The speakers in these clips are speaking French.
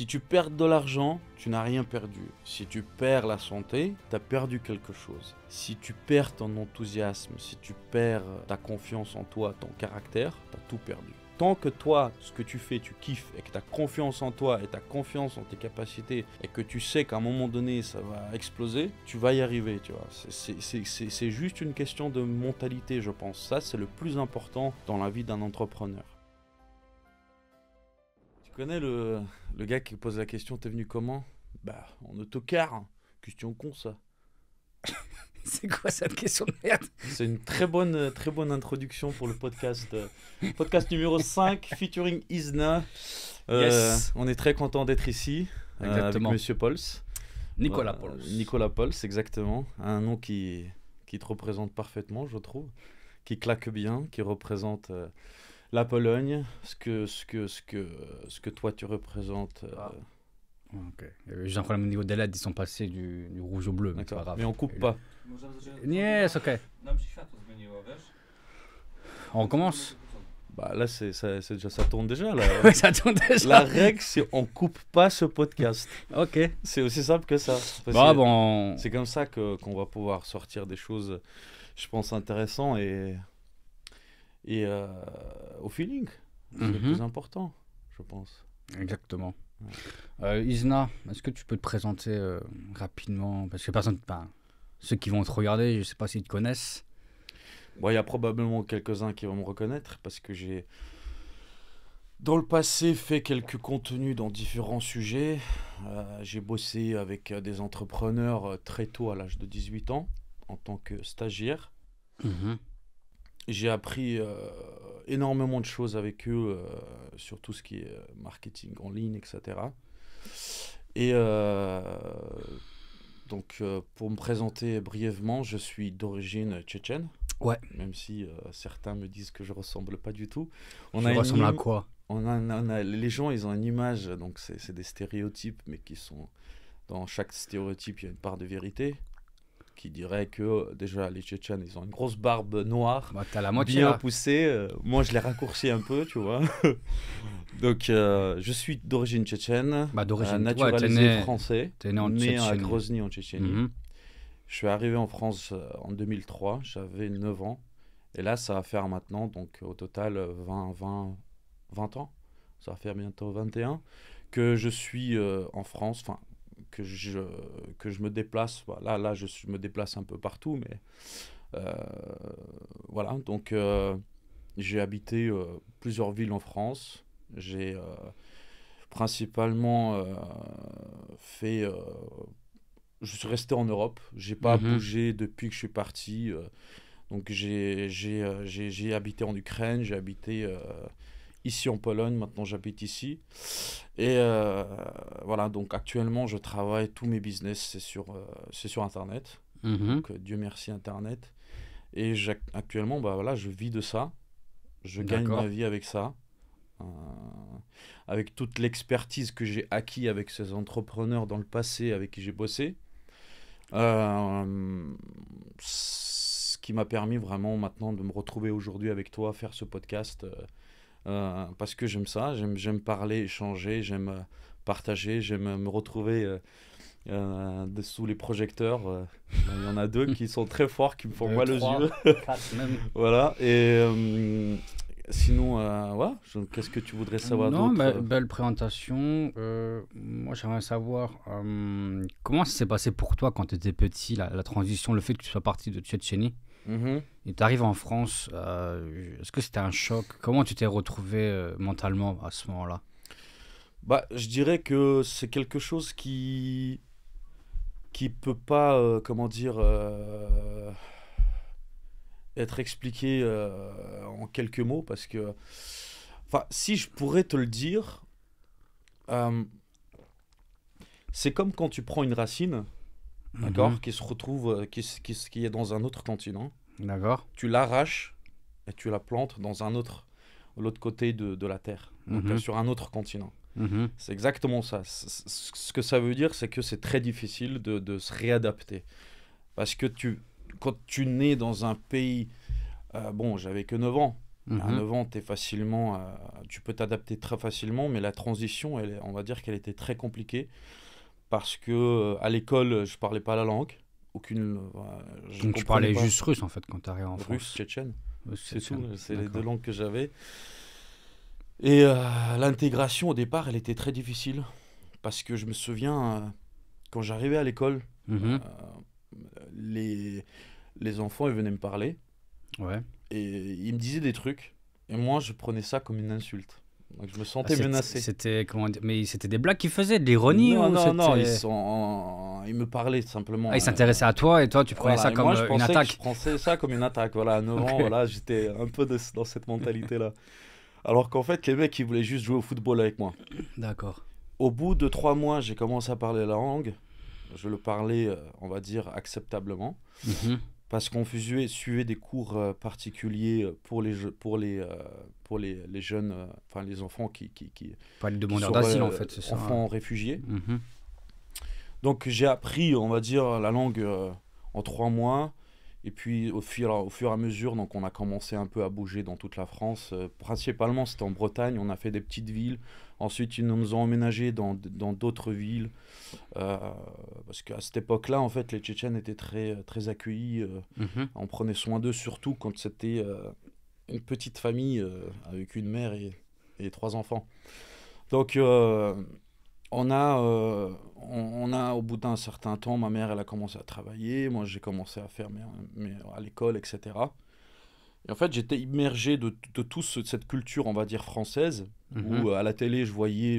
Si tu perds de l'argent, tu n'as rien perdu. Si tu perds la santé, tu as perdu quelque chose. Si tu perds ton enthousiasme, si tu perds ta confiance en toi, ton caractère, tu as tout perdu. Tant que toi, ce que tu fais, tu kiffes et que tu as confiance en toi et tu as confiance en tes capacités et que tu sais qu'à un moment donné, ça va exploser, tu vas y arriver, tu vois. C'est juste une question de mentalité, je pense. Ça, c'est le plus important dans la vie d'un entrepreneur. Tu connais le gars qui pose la question, t'es venu comment? Bah, en autocar. Question con, ça. C'est quoi cette question de merde? C'est une très bonne introduction pour le podcast. Podcast numéro 5, featuring Isna. Yes. On est très content d'être ici, avec Exactement. Monsieur Pols. Nicolas Pols. Nicolas Pols, exactement. Un nom qui te représente parfaitement, je trouve. Qui claque bien, qui représente la Pologne, ce que toi tu représentes. Ok. J'ai un problème au niveau des LED, ils sont passés du rouge au bleu, mais c'est pas D'accord. grave. Mais on coupe pas. Nie, jest ok. Nam się światło zmieniło, wiesz? On recommence? Bah là, c'est déjà, ça tourne déjà là. Oui, ça tourne déjà. La règle, c'est on coupe pas ce podcast. Ok. C'est aussi simple que ça. Parce Bah que bon. c'est comme ça qu'on va pouvoir sortir des choses, je pense, intéressantes et au feeling. C'est le plus important, je pense. Exactement. Isna, est-ce que tu peux te présenter rapidement? Parce que personne, ceux qui vont te regarder, je sais pas s'ils te connaissent. Bon, il y a probablement quelques-uns qui vont me reconnaître parce que j'ai, dans le passé, fait quelques contenus dans différents sujets. J'ai bossé avec des entrepreneurs très tôt, à l'âge de 18 ans, en tant que stagiaire. J'ai appris énormément de choses avec eux sur tout ce qui est marketing en ligne, etc. Et donc, pour me présenter brièvement, je suis d'origine tchétchène. Ouais. Même si certains me disent que je ressemble pas du tout. Tu ressembles à quoi? Les gens, ils ont une image, donc c'est des stéréotypes, mais qui sont... Dans chaque stéréotype, il y a une part de vérité. Qui dirait que déjà les Tchétchènes ils ont une grosse barbe noire, Bah, t'as la moitié bien là. poussée. Moi je l'ai raccourci un peu, tu vois. Donc je suis d'origine tchétchène, Bah, d'origine, naturalisé français, T'es né en né à Tchétchénie. Grozny en Tchétchénie. Mhm. Je suis arrivé en France en 2003, j'avais 9 ans. Et là ça va faire maintenant, donc au total 20 ans, ça va faire bientôt 21, que je suis en France, enfin que je me déplace. Là je me déplace un peu partout, mais voilà. Donc j'ai habité plusieurs villes en France. J'ai principalement fait... je suis resté en Europe. J'ai pas bougé depuis que je suis parti. Donc j'ai habité en Ukraine, j'ai habité... ici en Pologne, maintenant j'habite ici. Et voilà, donc actuellement je travaille, tous mes business c'est sur Internet. Donc Dieu merci Internet. Et actuellement, bah, voilà, je vis de ça. Je gagne ma vie avec ça. Avec toute l'expertise que j'ai acquis avec ces entrepreneurs dans le passé avec qui j'ai bossé. Ce qui m'a permis vraiment maintenant de me retrouver aujourd'hui avec toi, faire ce podcast. Parce que j'aime ça, j'aime parler, échanger, j'aime partager, j'aime me retrouver sous les projecteurs. Il y en a 2 qui sont très forts, qui me font mal aux yeux. 4 même. Voilà, et sinon, voilà, qu'est-ce que tu voudrais savoir Non, d'autre? belle présentation. Moi, j'aimerais savoir comment ça s'est passé pour toi quand tu étais petit, la transition, le fait que tu sois parti de Tchétchénie. Et tu arrives en France, est-ce que c'était un choc? Comment tu t'es retrouvé mentalement à ce moment-là? Bah, je dirais que c'est quelque chose qui peut pas, comment dire, être expliqué en quelques mots, parce que, enfin, si je pourrais te le dire, c'est comme quand tu prends une racine, d'accord, qui se retrouve, qui est dans un autre continent. D'accord. Tu l'arraches et tu la plantes dans l'autre côté de la Terre, donc sur un autre continent. C'est exactement ça. Ce que ça veut dire, c'est que c'est très difficile de se réadapter. Parce que quand tu nais dans un pays... bon, j'avais que 9 ans, À 9 ans, tu peux t'adapter très facilement, mais la transition, on va dire qu'elle était très compliquée parce que à l'école, je parlais pas la langue. Je Donc tu comprenais parlais pas. juste russe en fait quand tu arrives en Russe, France. tchétchène, c'est tout. C'est les deux D'accord. langues que j'avais. Et l'intégration au départ, elle était très difficile parce que je me souviens, quand j'arrivais à l'école, euh, Mhm. les enfants, ils venaient me parler Ouais. et ils me disaient des trucs. Et moi, je prenais ça comme une insulte. Donc, je me Ah, sentais menacé. c'était comment dire, mais c'était des blagues qu'ils faisaient, de l'ironie Non, ou non, non, c'était. ils me parlaient Ah, ils simplement. s'intéressaient à toi et toi tu prenais Voilà, ça et comme moi, je une pensais que je attaque. prenais ça comme une attaque. Voilà, à 9 ans, Ok. voilà, j'étais un peu dans cette mentalité-là. Alors qu'en fait, les mecs, ils voulaient juste jouer au football avec moi. D'accord. Au bout de 3 mois, j'ai commencé à parler la langue. Je le parlais, on va dire, acceptablement. Mhm. Parce qu'on suivait des cours particuliers pour les jeunes, enfin les enfants Pas les qui demandeurs sont d'asile en fait, c'est ça. enfants réfugiés. Mhm. Donc j'ai appris, on va dire, la langue en 3 mois. Et puis au fur et à mesure, donc on a commencé un peu à bouger dans toute la France. Principalement, c'était en Bretagne. On a fait des petites villes. Ensuite, ils nous ont emménagés dans d'autres villes. Euh, Parce qu'à cette époque-là, en fait, les Tchétchènes étaient très, très accueillis. Mhm. On prenait soin d'eux, surtout quand c'était une petite famille avec une mère et 3 enfants. Donc, au bout d'un certain temps, ma mère, elle a commencé à travailler. Moi, j'ai commencé à faire à l'école, etc. Et en fait, j'étais immergé de toute cette culture, on va dire, française, Mhm. où à la télé,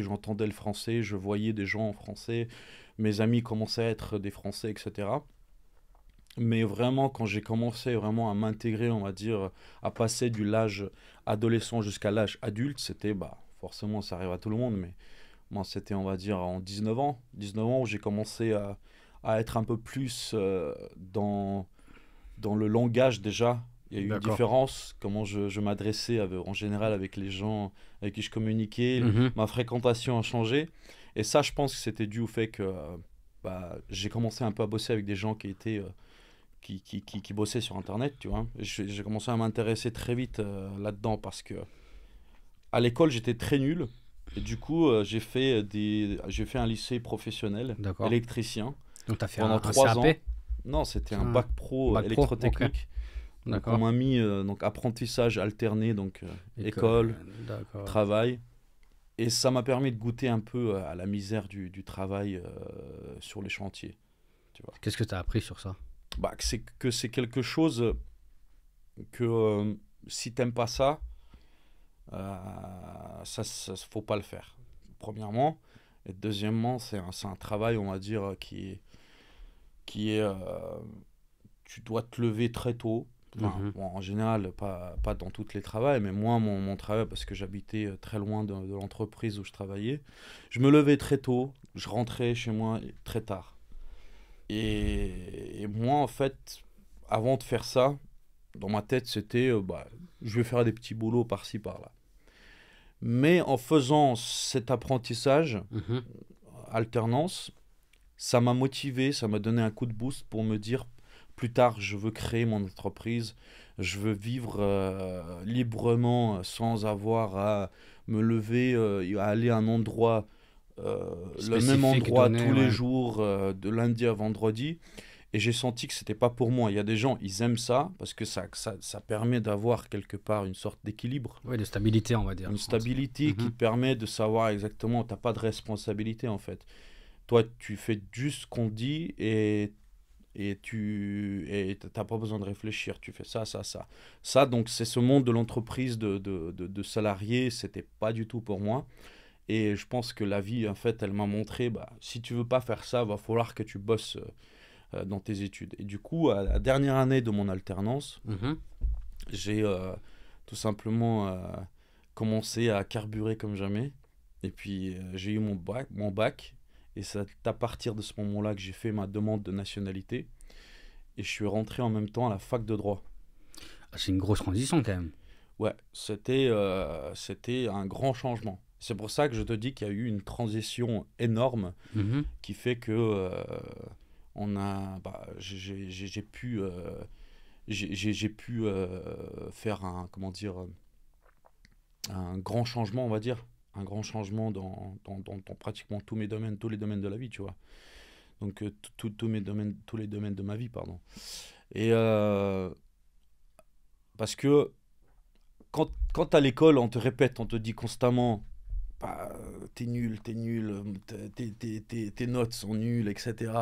j'entendais le français, je voyais des gens en français, mes amis commençaient à être des Français, etc. Mais vraiment, quand j'ai commencé vraiment à m'intégrer, on va dire, à passer de l'âge adolescent jusqu'à l'âge adulte, c'était, forcément, ça arrive à tout le monde, mais moi, c'était, on va dire, en 19 ans. 19 ans où j'ai commencé à être un peu plus dans le langage déjà. Il y a eu une D'accord. différence, comment je m'adressais en général avec les gens avec qui je communiquais. Mhm. Ma fréquentation a changé. Et ça, je pense que c'était dû au fait que j'ai commencé un peu à bosser avec des gens qui étaient qui bossaient sur Internet, tu vois. J'ai commencé à m'intéresser très vite là-dedans parce que à l'école, j'étais très nul. Et du coup, j'ai fait un lycée professionnel, D'accord. électricien, Donc tu as fait pendant un 3 ans. CAP? Non, c'était un Un bac pro bac pro? Ok. électrotechnique. Donc on D'accord. m'a mis donc apprentissage alterné, donc École. école, D'accord. travail. Et ça m'a permis de goûter un peu à la misère du travail sur les chantiers. Tu vois. Qu'est-ce que tu as appris sur ça? Que c'est quelque chose que si t'aimes pas ça, faut pas le faire. Premièrement. Et deuxièmement, c'est un travail, on va dire, qui est tu dois te lever très tôt. Enfin, Mhm. bon, en général, pas dans tous les travails, mais moi, mon travail, parce que j'habitais très loin de l'entreprise où je travaillais, je me levais très tôt, je rentrais chez moi très tard. Et moi, en fait, avant de faire ça, dans ma tête, c'était, je vais faire des petits boulots par-ci, par-là. Mais en faisant cet apprentissage, Mhm. alternance, ça m'a motivé, ça m'a donné un coup de boost pour me dire, plus tard, je veux créer mon entreprise, je veux vivre librement sans avoir à me lever, à aller à un endroit, le même Spécifique, endroit donné, tous les ouais. jours, de lundi à vendredi. Et j'ai senti que c'était pas pour moi. Il y a des gens, ils aiment ça parce que ça permet d'avoir quelque part une sorte d'équilibre, Ouais, de stabilité, on va dire. une stabilité qui Mhm. te permet de savoir exactement, t'as pas de responsabilité en fait. Toi, tu fais juste ce qu'on te dit et t'as pas besoin de réfléchir. Tu fais ça, ça, ça. Ça, donc, c'est ce monde de l'entreprise de salariés, c'était pas du tout pour moi. Et je pense que la vie, en fait, elle m'a montré, si tu veux pas faire ça, va falloir que tu bosses dans tes études. Et du coup, à la dernière année de mon alternance, Mhm. j'ai tout simplement commencé à carburer comme jamais. Et puis, j'ai eu mon bac. Et c'est à partir de ce moment-là que j'ai fait ma demande de nationalité. Et je suis rentré en même temps à la fac de droit. Ah, c'est une grosse transition quand même. Ouais, c'était un grand changement. C'est pour ça que je te dis qu'il y a eu une transition énorme Mhm. qui fait que j'ai pu faire comment dire, un grand changement, on va dire. Un grand changement dans pratiquement tous les domaines de la vie, tu vois. Donc, tous les domaines de ma vie, pardon. Et parce que quand à l'école, on te répète, on te dit constamment, bah, t'es nul, tes notes sont nulles, etc.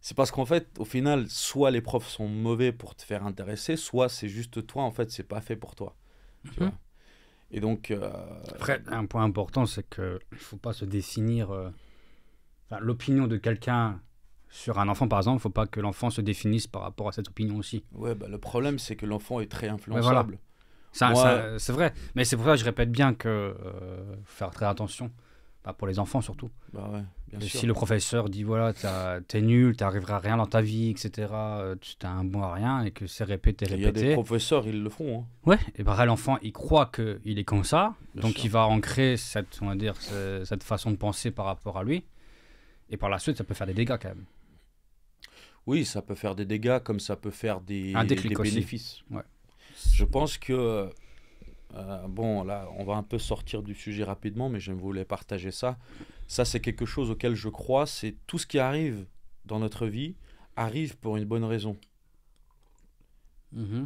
C'est parce qu'en fait, au final, soit les profs sont mauvais pour te faire intéresser, soit c'est juste toi, en fait, c'est pas fait pour toi. Tu vois. Et donc... Après, un point important, c'est qu'il ne faut pas se définir... l'opinion de quelqu'un sur un enfant, par exemple, il ne faut pas que l'enfant se définisse par rapport à cette opinion aussi. Ouais, bah, le problème, c'est que l'enfant est très influençable. Ouais, voilà. C'est vrai. Mais c'est pour ça que je répète bien que faire très attention. Pour les enfants, surtout. Bah ouais, bien sûr. Si le professeur dit, voilà, t'es nul, t'arriveras à rien dans ta vie, etc., t'es un bon à rien, et que c'est répété. Il y a des professeurs, ils le font. Hein. Ouais, et l'enfant, il croit qu'il est comme ça, bien donc sûr. Il va ancrer cette façon de penser par rapport à lui. Et par la suite, ça peut faire des dégâts quand même. Oui, ça peut faire des dégâts comme ça peut faire des bénéfices. Ouais. Je pense que... bon, là, on va un peu sortir du sujet rapidement, mais je voulais partager ça. Ça, c'est quelque chose auquel je crois. C'est tout ce qui arrive dans notre vie arrive pour une bonne raison.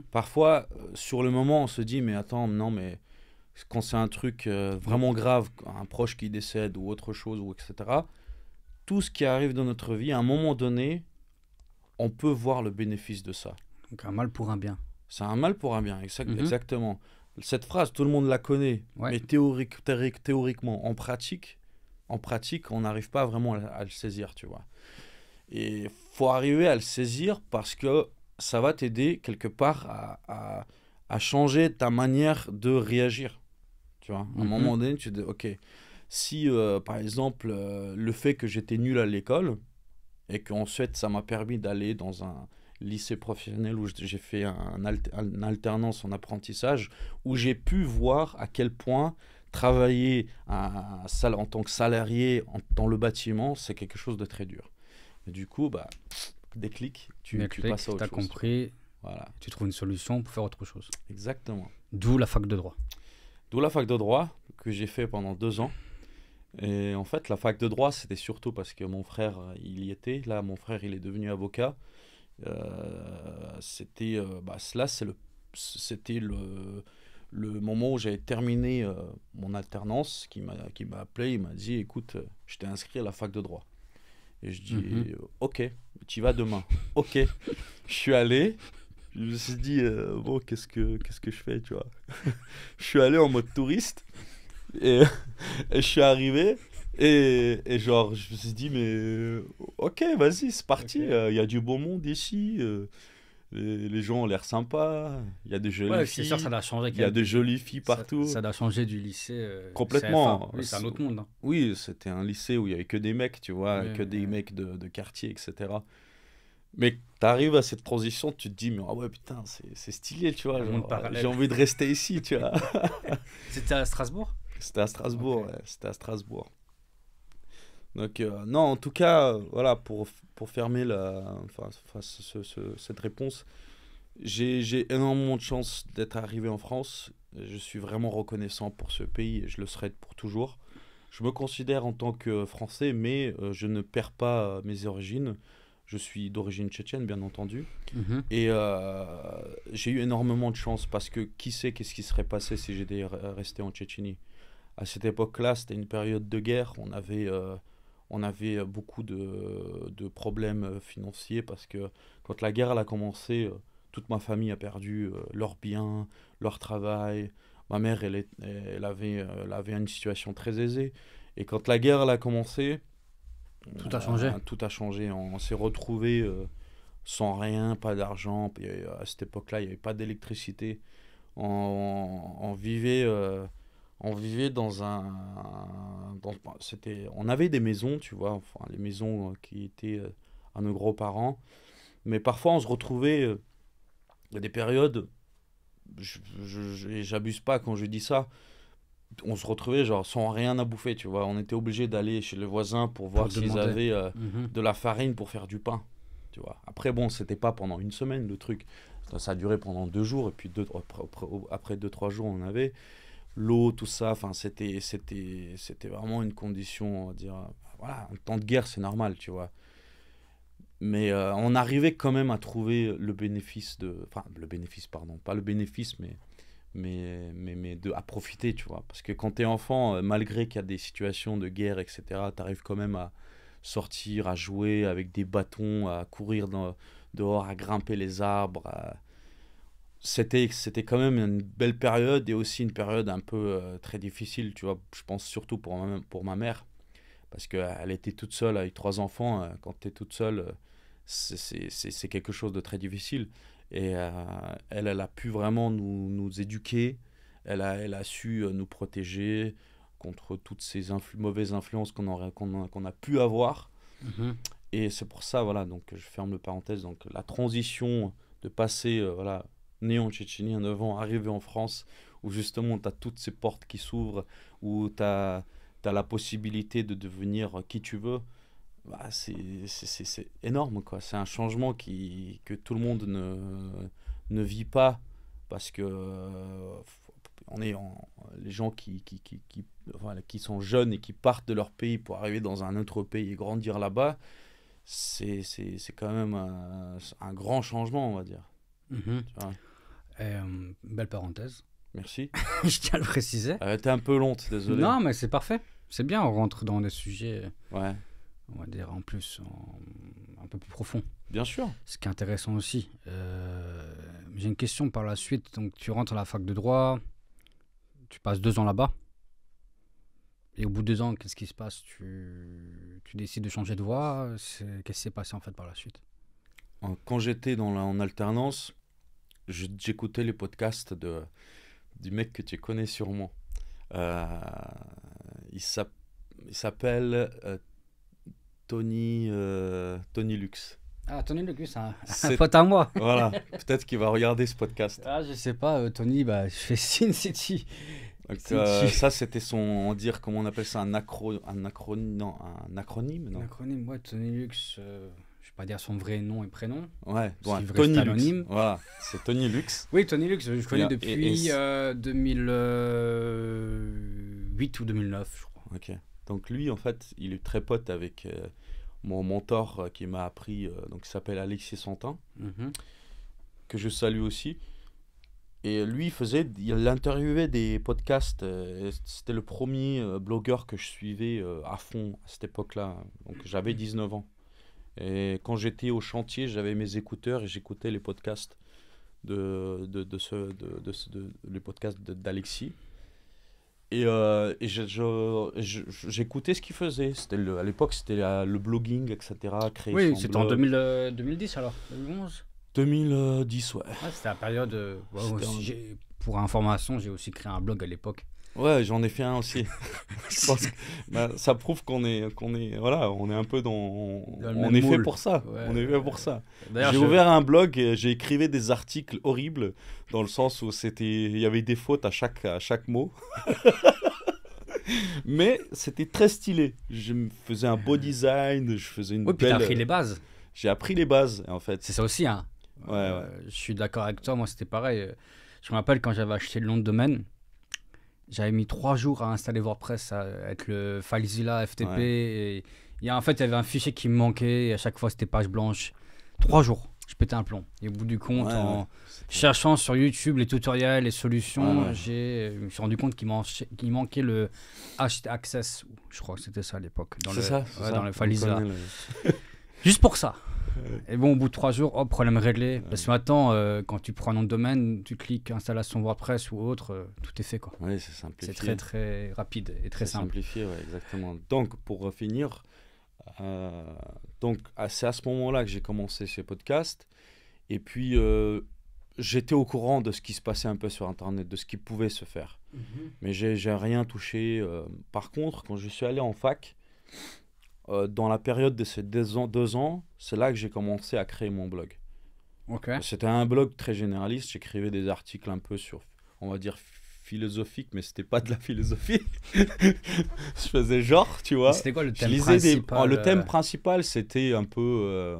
Parfois, sur le moment, on se dit, mais attends, non, mais quand c'est un truc vraiment grave, un proche qui décède ou autre chose, ou etc., tout ce qui arrive dans notre vie, à un moment donné, on peut voir le bénéfice de ça. Donc un mal pour un bien. C'est un mal pour un bien, exactement. Cette phrase, tout le monde la connaît, mais théoriquement, en pratique, on n'arrive pas vraiment à le saisir, tu vois. Et il faut arriver à le saisir parce que ça va t'aider quelque part à changer ta manière de réagir, tu vois. À un moment donné, tu te dis, ok, si par exemple, le fait que j'étais nul à l'école et qu'ensuite ça m'a permis d'aller dans un lycée professionnel où j'ai fait une alternance en apprentissage, où j'ai pu voir à quel point travailler en tant que salarié dans le bâtiment, c'est quelque chose de très dur. Et du coup, bah, déclic, tu passes à autre chose. Tu as compris, voilà. Tu trouves une solution pour faire autre chose. Exactement. D'où la fac de droit. D'où la fac de droit que j'ai fait pendant 2 ans. Et en fait, la fac de droit, c'était surtout parce que mon frère, il y était. Là, mon frère, il est devenu avocat. C'était le moment où j'avais terminé mon alternance qui m'a appelé, il m'a dit écoute, je t'ai inscrit à la fac de droit. Et je dis ok, tu y vas demain. Ok, je suis allé, je me suis dit bon, qu'est-ce que je fais, tu vois. Je suis allé en mode touriste et je suis arrivé. Et genre, je me suis dit, mais ok, vas-y, c'est parti. Il y a du beau monde ici. Les gens ont l'air sympas. Il y a des jolies filles. C'est sûr, ça doit changer. Il y a des jolies filles partout. Ça doit changer du lycée. Complètement. Oui, c'est un autre monde. Hein. Oui, c'était un lycée où il n'y avait que des mecs, tu vois, des mecs de quartier, etc. Mais tu arrives à cette transition, tu te dis, mais oh ouais, putain, c'est stylé, tu vois. J'ai envie de rester ici, tu vois. C'était à Strasbourg ? C'était à Strasbourg, okay. Ouais, c'était à Strasbourg. Donc, non, en tout cas, voilà, pour fermer cette réponse, j'ai énormément de chance d'être arrivé en France. Je suis vraiment reconnaissant pour ce pays et je le serai pour toujours. Je me considère en tant que Français, mais je ne perds pas mes origines. Je suis d'origine tchétchène, bien entendu. Et j'ai eu énormément de chance parce que qui sait qu'est-ce qui serait passé si j'étais resté en Tchétchénie. À cette époque-là, c'était une période de guerre. On avait beaucoup de problèmes financiers parce que quand la guerre elle a commencé, toute ma famille a perdu leurs biens, leur travail. Ma mère, elle avait une situation très aisée. Et quand la guerre elle a commencé, tout a changé. Tout a changé. On s'est retrouvés sans rien, pas d'argent. À cette époque-là, il n'y avait pas d'électricité. On vivait on avait des maisons, tu vois, enfin les maisons qui étaient à nos grands-parents, mais parfois on se retrouvait, il y a des périodes, j'abuse pas quand je dis ça, on se retrouvait genre sans rien à bouffer, tu vois, on était obligé d'aller chez le voisin pour voir s'ils avaient de la farine pour faire du pain, tu vois. Après bon, c'était pas pendant une semaine le truc, ça a duré pendant 2 jours, et puis après 2-3 jours on avait. l'eau, tout ça. Enfin, c'était vraiment une condition, on va dire. Voilà, un temps de guerre, c'est normal, tu vois. Mais on arrivait quand même à trouver le bénéfice enfin, le bénéfice, pardon. Pas le bénéfice, à profiter, tu vois. Parce que quand t'es enfant, malgré qu'il y a des situations de guerre, etc., t'arrives quand même à sortir, à jouer avec des bâtons, à courir dehors, à grimper les arbres. C'était quand même une belle période et aussi une période un peu très difficile, tu vois. Je pense surtout pour ma mère. Parce qu'elle était toute seule avec 3 enfants. Quand tu es toute seule, c'est quelque chose de très difficile. Et elle a pu vraiment nous éduquer. Elle a su nous protéger contre toutes ces mauvaises influences qu'on a pu avoir. Et c'est pour ça, voilà, donc je ferme le parenthèse. Donc la transition de passer, voilà, né en Tchétchénie à 9 ans, arriver en France, où justement tu as toutes ces portes qui s'ouvrent, où tu as la possibilité de devenir qui tu veux, bah, c'est énorme, quoi. C'est un changement que tout le monde ne vit pas, parce que les gens voilà, qui sont jeunes et qui partent de leur pays pour arriver dans un autre pays et grandir là-bas, c'est quand même un grand changement, on va dire. Tu vois. Belle parenthèse. Merci. Je tiens à le préciser. T'es un peu lente, désolé. Non, mais c'est parfait. C'est bien, on rentre dans des sujets, ouais, on va dire, en plus, un peu plus profonds. Bien sûr. Ce qui est intéressant aussi. J'ai une question par la suite. Donc, tu rentres à la fac de droit, tu passes 2 ans là-bas. Et au bout de 2 ans, qu'est-ce qui se passe? Tu décides de changer de voie. Qu'est-ce qui s'est passé en fait par la suite? Quand j'étais en alternance, j'écoutais les podcasts du mec que tu connais sûrement. Il s'appelle Tony Lux. Ah, Tony Lux, un pote à moi. Voilà, peut-être qu'il va regarder ce podcast. Ah, je sais pas, Tony, bah, je fais Sin City. Donc, ça, c'était comment on appelle ça, un acronyme, non. Un acronyme, ouais, Tony Lux, je vais pas dire son vrai nom et prénom. Ouais, bon, Tony Lux. Voilà, c'est Tony Lux. Oui, Tony Lux, je connais depuis 2008 ou 2009, je crois. Ok. Donc lui, en fait, il est très pote avec mon mentor qui m'a appris, donc il s'appelle Alexis Santin, que je salue aussi. Et lui, il interviewait des podcasts. C'était le premier blogueur que je suivais à fond à cette époque-là. Donc j'avais 19 ans. Et quand j'étais au chantier, j'avais mes écouteurs et j'écoutais les podcasts les podcasts d'Alexis. Et j'écoutais ce qu'il faisait. À l'époque, c'était le blogging, etc. Oui, c'était en 2010 alors, 2011 2010, ouais. C'était la période. Pour information, j'ai aussi créé un blog à l'époque. Ouais, j'en ai fait un aussi. Je pense que ça prouve qu'on est un peu on est fait pour ça. Ouais, on est fait pour ça. J'ai ouvert un blog et j'ai écrivé des articles horribles dans le sens où il y avait des fautes à chaque mot. Mais c'était très stylé. Je me faisais un beau design, je faisais une belle... puis t'as appris les bases. J'ai appris les bases, en fait. C'est ça aussi, hein. Ouais. Je suis d'accord avec toi, moi c'était pareil. Je me rappelle quand j'avais acheté le nom de domaine, j'avais mis 3 jours à installer WordPress avec le FileZilla FTP. Ouais. Et en fait, il y avait un fichier qui me manquait et à chaque fois c'était page blanche. 3 jours, je pétais un plomb. Et au bout du compte, en cherchant sur YouTube les tutoriels, les solutions, je me suis rendu compte qu'il manquait le HT Access. Je crois que c'était ça à l'époque. Dans le FileZilla. Juste pour ça. Et bon, au bout de 3 jours, hop, problème réglé. Parce que maintenant, quand tu prends un nom de domaine, tu cliques installation WordPress ou autre, tout est fait, quoi. Oui, c'est simplifié. C'est très, très rapide et très simple. Simplifié, ouais, exactement. Donc, pour finir, c'est à ce moment-là que j'ai commencé ces podcasts. Et puis, j'étais au courant de ce qui se passait un peu sur Internet, de ce qui pouvait se faire. Mais j'ai rien touché. Par contre, quand je suis allé en fac, dans la période de ces 2 ans, c'est là que j'ai commencé à créer mon blog. Okay. C'était un blog très généraliste. J'écrivais des articles un peu sur, on va dire, philosophique, mais c'était pas de la philosophie. Je faisais genre, tu vois. C'était quoi le thème principal Le thème principal, c'était un peu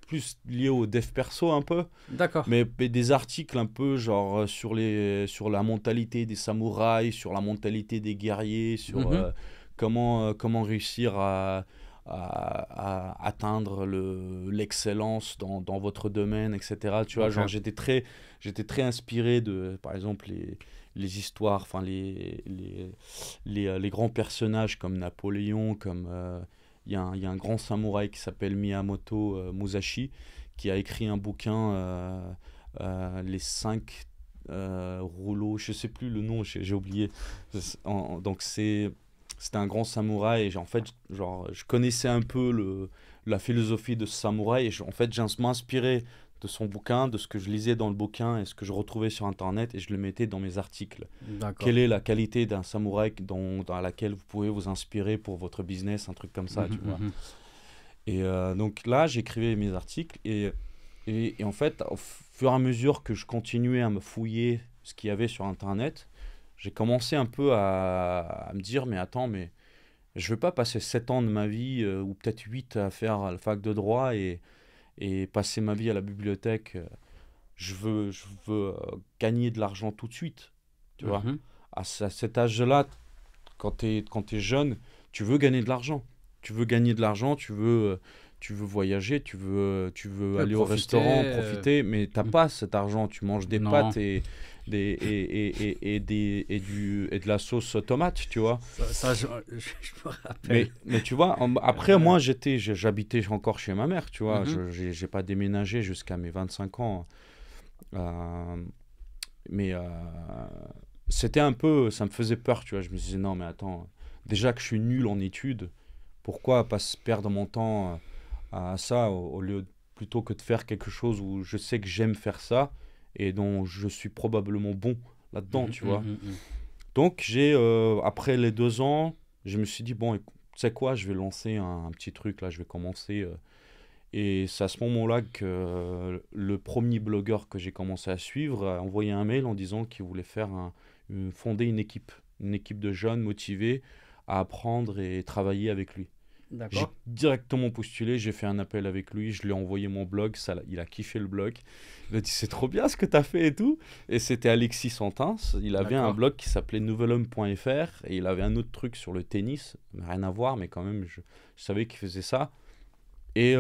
plus lié au dev perso un peu. D'accord. Mais des articles un peu genre sur la mentalité des samouraïs, sur la mentalité des guerriers, sur comment réussir à atteindre l'excellence dans votre domaine, etc. Tu vois, genre j'étais très inspiré de, par exemple, les histoires, enfin les grands personnages comme Napoléon, comme il y a un grand samouraï qui s'appelle Miyamoto Musashi, qui a écrit un bouquin, les 5 rouleaux, je sais plus le nom, j'ai oublié. Donc c'était un grand samouraï et en fait genre je connaissais un peu la philosophie de ce samouraï et en fait je m'inspirais de son bouquin, de ce que je lisais dans le bouquin et ce que je retrouvais sur internet et je le mettais dans mes articles. Quelle est la qualité d'un samouraï dans laquelle vous pouvez vous inspirer pour votre business, un truc comme ça, tu vois. Et donc là j'écrivais mes articles et en fait au fur et à mesure que je continuais à me fouiller ce qu'il y avait sur internet, j'ai commencé un peu à me dire, mais attends, mais je ne veux pas passer 7 ans de ma vie, ou peut-être 8 à faire la fac de droit et passer ma vie à la bibliothèque. Je veux gagner de l'argent tout de suite, tu vois. À cet âge-là, quand t'es jeune, tu veux gagner de l'argent. Tu veux gagner de l'argent, tu veux voyager, tu veux aller au restaurant, profiter, mais t'as pas cet argent. Tu manges des pâtes et de la sauce tomate, tu vois. Ça je me rappelle. Mais tu vois, après, moi, j'habitais encore chez ma mère, tu vois. J'ai pas déménagé jusqu'à mes 25 ans. Mais c'était un peu... Ça me faisait peur, tu vois. Je me disais, non, mais attends, déjà que je suis nul en études, pourquoi pas se perdre mon temps à ça au lieu plutôt que de faire quelque chose où je sais que j'aime faire ça et dont je suis probablement bon là-dedans, tu vois. Donc, après les 2 ans, je me suis dit, bon, tu sais quoi, je vais lancer un petit truc, là, je vais commencer. Et c'est à ce moment-là que le premier blogueur que j'ai commencé à suivre a envoyé un mail en disant qu'il voulait fonder une équipe de jeunes motivés à apprendre et travailler avec lui. J'ai directement postulé, j'ai fait un appel avec lui, je lui ai envoyé mon blog, il a kiffé le blog. Il a dit c'est trop bien ce que tu as fait et tout. Et c'était Alexis Santins, il avait un blog qui s'appelait nouvelhomme.fr et il avait un autre truc sur le tennis, rien à voir, mais quand même je savais qu'il faisait ça. Et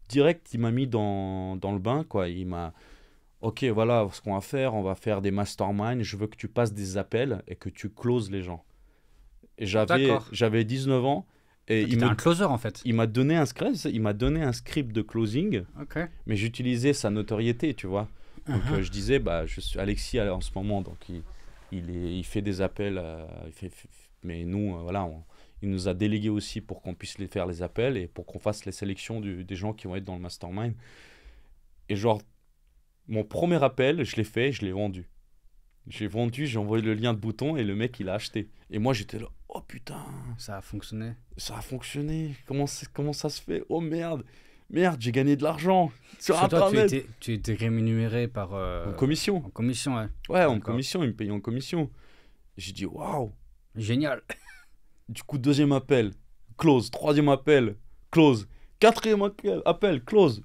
direct, il m'a mis dans le bain, quoi. Il m'a ok, voilà ce qu'on va faire, on va faire des masterminds, je veux que tu passes des appels et que tu closes les gens. Et j'avais 19 ans. Et il un closer en fait. Il m'a donné un script de closing, mais j'utilisais sa notoriété, tu vois. Donc je disais, je suis Alexis en ce moment, donc il fait des appels, mais nous, voilà, il nous a délégué aussi pour qu'on puisse faire les appels et pour qu'on fasse les sélections des gens qui vont être dans le mastermind. Et genre, mon premier appel, je l'ai fait, je l'ai vendu. J'ai envoyé le lien de bouton et le mec, il a acheté. Et moi, j'étais là, oh putain. Ça a fonctionné. Ça a fonctionné. Comment ça se fait? Oh merde. Merde, j'ai gagné de l'argent sur Internet. Toi, tu étais rémunéré par... En commission. En commission, ouais. Ouais, en commission, il me payait en commission. J'ai dit, waouh. Génial. Du coup, 2e appel, close. 3e appel, close. 4e appel, close.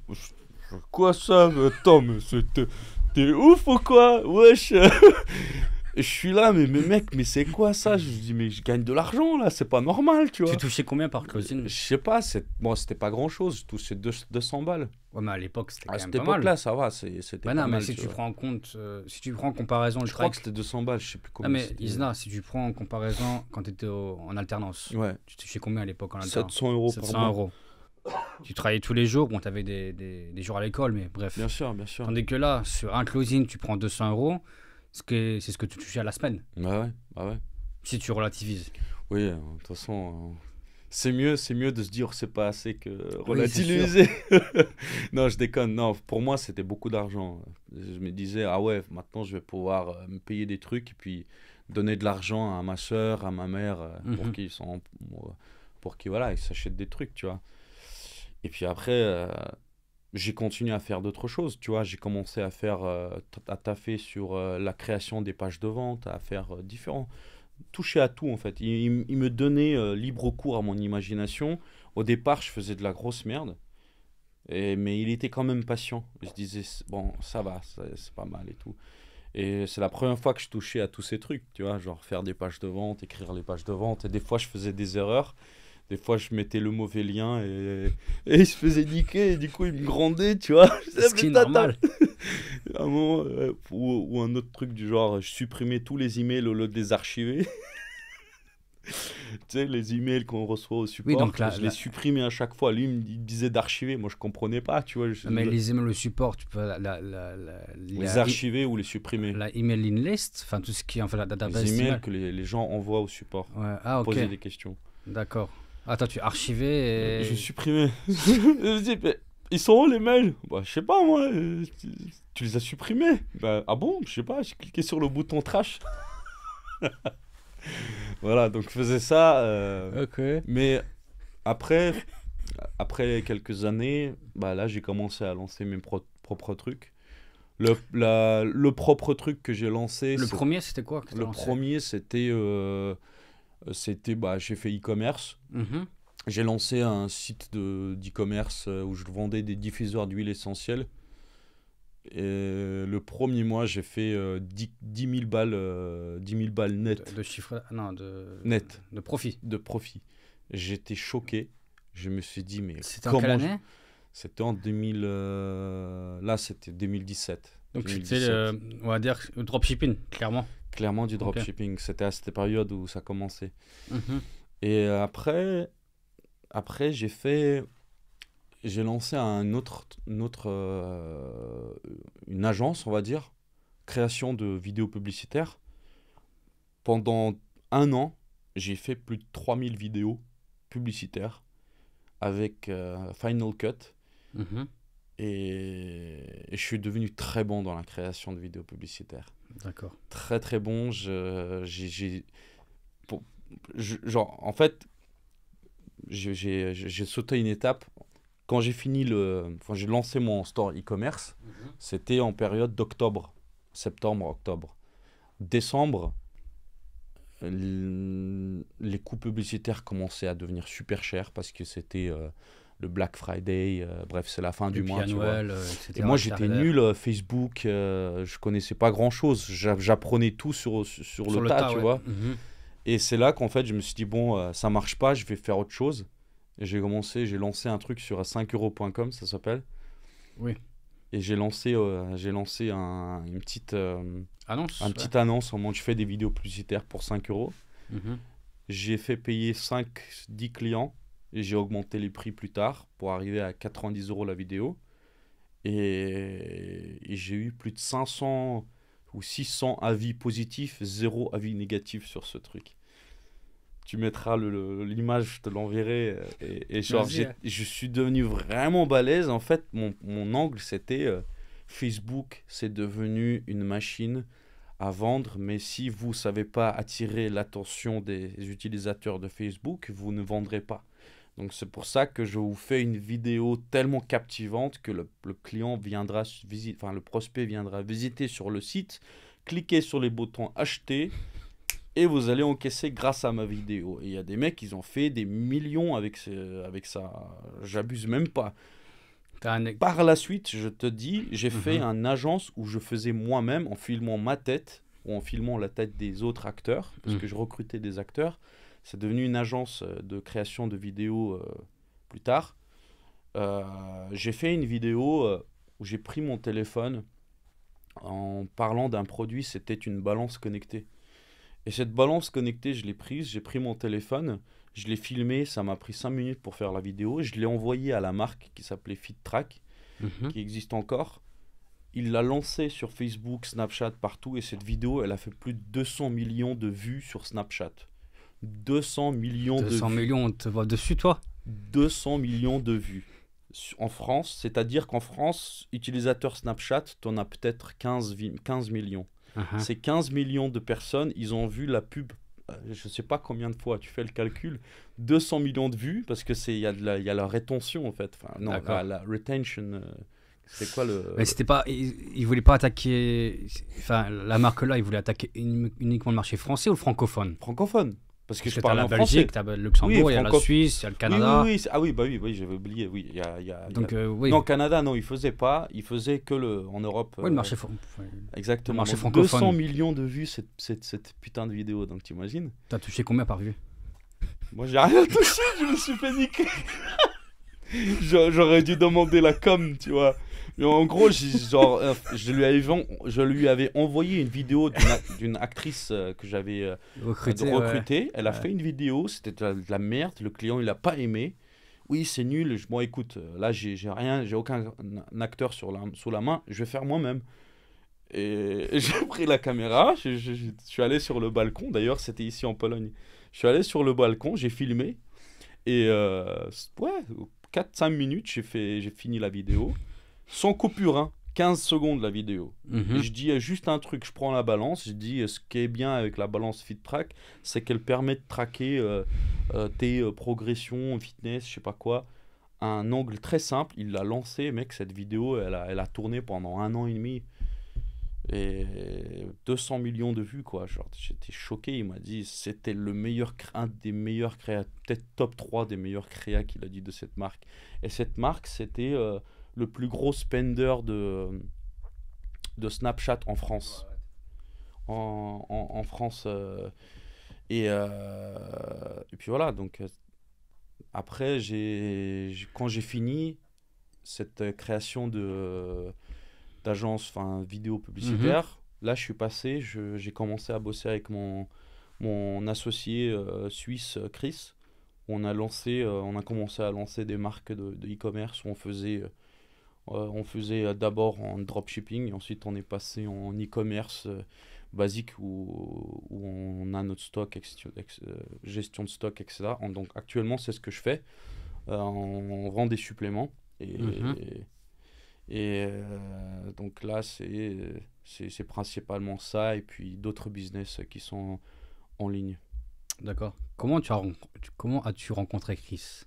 Quoi ça, Tom? T'es ouf ou quoi? Wesh. Je suis là, mais mec, mais c'est quoi ça? Je dis, mais je gagne de l'argent là, c'est pas normal, tu vois. Tu touchais combien par closing? Je sais pas, c'était pas grand chose, je touchais 200 balles. Ouais, mais à l'époque, c'était quand même pas mal. À cette époque-là, ça va, c'était pas mal. Mais si tu prends en compte, si tu prends en comparaison le je crois que c'était 200 balles, je sais plus combien. Ah, mais Isna, si tu prends en comparaison quand tu étais en alternance, tu touchais combien à l'époque en alternance? 700 euros par mois. 700 euros. Tu travaillais tous les jours, bon, tu avais des jours à l'école, mais bref. Bien sûr. Tandis que là, sur un closing, tu prends 200 euros, c'est ce que tu touchais à la semaine. Bah ouais. Si tu relativises. Oui, de toute façon, c'est mieux de se dire c'est pas assez que relativiser. Oui, non, je déconne. Non, pour moi, c'était beaucoup d'argent. Je me disais, ah ouais, maintenant je vais pouvoir me payer des trucs et puis donner de l'argent à ma soeur, à ma mère, pour qu'ils voilà, ils s'achètent des trucs, tu vois. Et puis après, j'ai continué à faire d'autres choses, tu vois. J'ai commencé à taffer sur la création des pages de vente, à faire toucher à tout en fait. Il me donnait libre cours à mon imagination. Au départ, je faisais de la grosse merde. Mais il était quand même patient. Je disais, bon, ça va, c'est pas mal et tout. Et c'est la première fois que je touchais à tous ces trucs, tu vois, genre faire des pages de vente, écrire les pages de vente. Et des fois, je faisais des erreurs. Des fois, je mettais le mauvais lien et il se faisait niquer. Et du coup, il me grondait, tu vois. Ce qui est normal. Un moment, ou un autre truc du genre, je supprimais tous les emails au lieu de les archiver. Tu sais, les emails qu'on reçoit au support, Oui, donc je les supprimais à chaque fois. Lui, il me disait d'archiver. Moi, je comprenais pas, tu vois. Mais les emails au support, tu peux les archiver ou les supprimer. La emailing list, enfin tout ce qui est en fait la database. Les emails que les gens envoient au support. Ouais. Ah, ok. Poser des questions. D'accord. Attends, tu archivais et... Je supprimais. Je me dis, mais ils sont où les mails? Bah, je sais pas, moi. Tu les as supprimés? Bah, ah bon? Je sais pas, j'ai cliqué sur le bouton trash. Voilà, donc je faisais ça. Ok. Mais après quelques années, bah là, j'ai commencé à lancer mes propres trucs. Le propre truc que j'ai lancé... Le premier, c'était quoi que Le premier, c'était... j'ai fait e-commerce. J'ai lancé un site d'e-commerce où je vendais des diffuseurs d'huile essentielle. Et le premier mois, j'ai fait 10 000 balles net. De chiffre... Non, net. De profit. De profit. J'étais choqué. Je me suis dit, mais c'était en quelle année? C'était en 2000... Là, c'était 2017. Donc 2017. C'était, on va dire, le dropshipping, clairement. Clairement du dropshipping. Okay. C'était à cette période où ça commençait. Et après j'ai lancé une agence, on va dire, création de vidéos publicitaires. Pendant 1 an, j'ai fait plus de 3000 vidéos publicitaires avec Final Cut. Et je suis devenu très bon dans la création de vidéos publicitaires. D'accord. Très très bon. En fait, j'ai sauté une étape. Quand j'ai j'ai lancé mon store e-commerce, c'était en période d'octobre, septembre, octobre. Décembre, les coûts publicitaires commençaient à devenir super chers parce que c'était le Black Friday, bref, c'est la fin du mois. Noël, etc. Et moi, j'étais nul Facebook, je connaissais pas grand-chose. J'apprenais tout sur le tas, tu vois. Et c'est là qu'en fait, je me suis dit, bon, ça marche pas, je vais faire autre chose. Et j'ai lancé un truc sur 5euros.com, ça s'appelle. Oui. Et j'ai lancé une petite annonce. Petite annonce en mode je fais des vidéos publicitaires pour 5 euros. J'ai fait payer 5-10 clients et j'ai augmenté les prix plus tard pour arriver à 90 euros la vidéo. Et j'ai eu plus de 500 ou 600 avis positifs, 0 avis négatif sur ce truc. Tu mettras l'image, je te l'enverrai. Et genre, je suis devenu vraiment balèze. En fait, mon angle, c'était Facebook, c'est devenu une machine à vendre. Mais si vous ne savez pas attirer l'attention des utilisateurs de Facebook, vous ne vendrez pas. Donc, c'est pour ça que je vous fais une vidéo tellement captivante que le client viendra le prospect viendra visiter sur le site, cliquer sur les boutons acheter. Et vous allez encaisser grâce à ma vidéo. Et il y a des mecs, ils ont fait des millions avec ça. J'abuse même pas. Par la suite, je te dis, j'ai fait une agence où je faisais moi-même en filmant ma tête ou en filmant la tête des autres acteurs, parce que je recrutais des acteurs. C'est devenu une agence de création de vidéos plus tard. J'ai fait une vidéo où j'ai pris mon téléphone en parlant d'un produit, c'était une balance connectée. Et cette balance connectée, je l'ai prise, j'ai pris mon téléphone, je l'ai filmé, ça m'a pris 5 minutes pour faire la vidéo, je l'ai envoyé à la marque qui s'appelait FitTrack, qui existe encore. Il l'a lancé sur Facebook, Snapchat, partout, et cette vidéo, elle a fait plus de 200 millions de vues sur Snapchat. 200 millions de vues. 200 millions, on te voit dessus, toi? 200 millions de vues. En France, c'est-à-dire qu'en France, utilisateur Snapchat, tu en as peut-être 15 millions. Ces 15 millions de personnes, ils ont vu la pub, je ne sais pas combien de fois, tu fais le calcul, 200 millions de vues, parce que il y a la rétention en fait. Enfin, non, la retention, c'est quoi le... Mais c'était pas, ils voulaient pas attaquer, enfin la marque là, ils voulaient attaquer uniquement le marché français ou le francophone? Francophone. Parce que je tu as parlais la en français. Belgique, tu as le Luxembourg, Oui, il y a la franco... Suisse, il y a le Oui, Canada. oui, oui. Ah oui, bah oui, oui, j'avais oublié. Oui, Donc, oui. Non, Canada, non, il faisait pas. Il faisait que en Europe. Oui, le Exactement. marché Donc 200 francophone. millions de vues, cette putain de vidéo. Donc t'imagines? Tu as touché combien par vue? Moi, j'ai rien touché, je me suis fait niquer. J'aurais dû demander la com, tu vois. Mais en gros, je lui avais envoyé une vidéo d'une actrice que j'avais recrutée. Ouais. Elle a fait une vidéo, c'était de la merde. Le client, il a pas aimé. Oui, c'est nul. Bon, écoute, là, j'ai rien, j'ai aucun acteur sous la main. Je vais faire moi-même. Et j'ai pris la caméra. Je suis allé sur le balcon. D'ailleurs, c'était ici en Pologne. Je suis allé sur le balcon, j'ai filmé. Et ouais, 4-5 minutes, j'ai fini la vidéo. Sans coupure, hein. 15 secondes la vidéo. Et je dis juste un truc, je prends la balance, je dis ce qui est bien avec la balance FitTrack, c'est qu'elle permet de traquer tes progressions, fitness, je sais pas quoi, à un angle très simple. Il l'a lancé, mec, cette vidéo, elle a tourné pendant 1 an et demi. Et 200 millions de vues, quoi. Genre, j'étais choqué. Il m'a dit c'était un des meilleurs créas, peut-être top 3 des meilleurs créas qu'il a dit de cette marque. Et cette marque, c'était le plus gros spender de Snapchat en France. En France. Et puis voilà, donc après, quand j'ai fini cette création d'agence, enfin vidéo publicitaire. Là, je suis passé, j'ai commencé à bosser avec mon associé suisse Chris. On a commencé à lancer des marques de e-commerce où on faisait d'abord en dropshipping et ensuite on est passé en e-commerce basique où on a notre stock, gestion de stock, etc. Donc actuellement, c'est ce que je fais. On vend des suppléments et donc là, c'est principalement ça et puis d'autres business qui sont en ligne. D'accord. Comment as-tu rencontré Chris?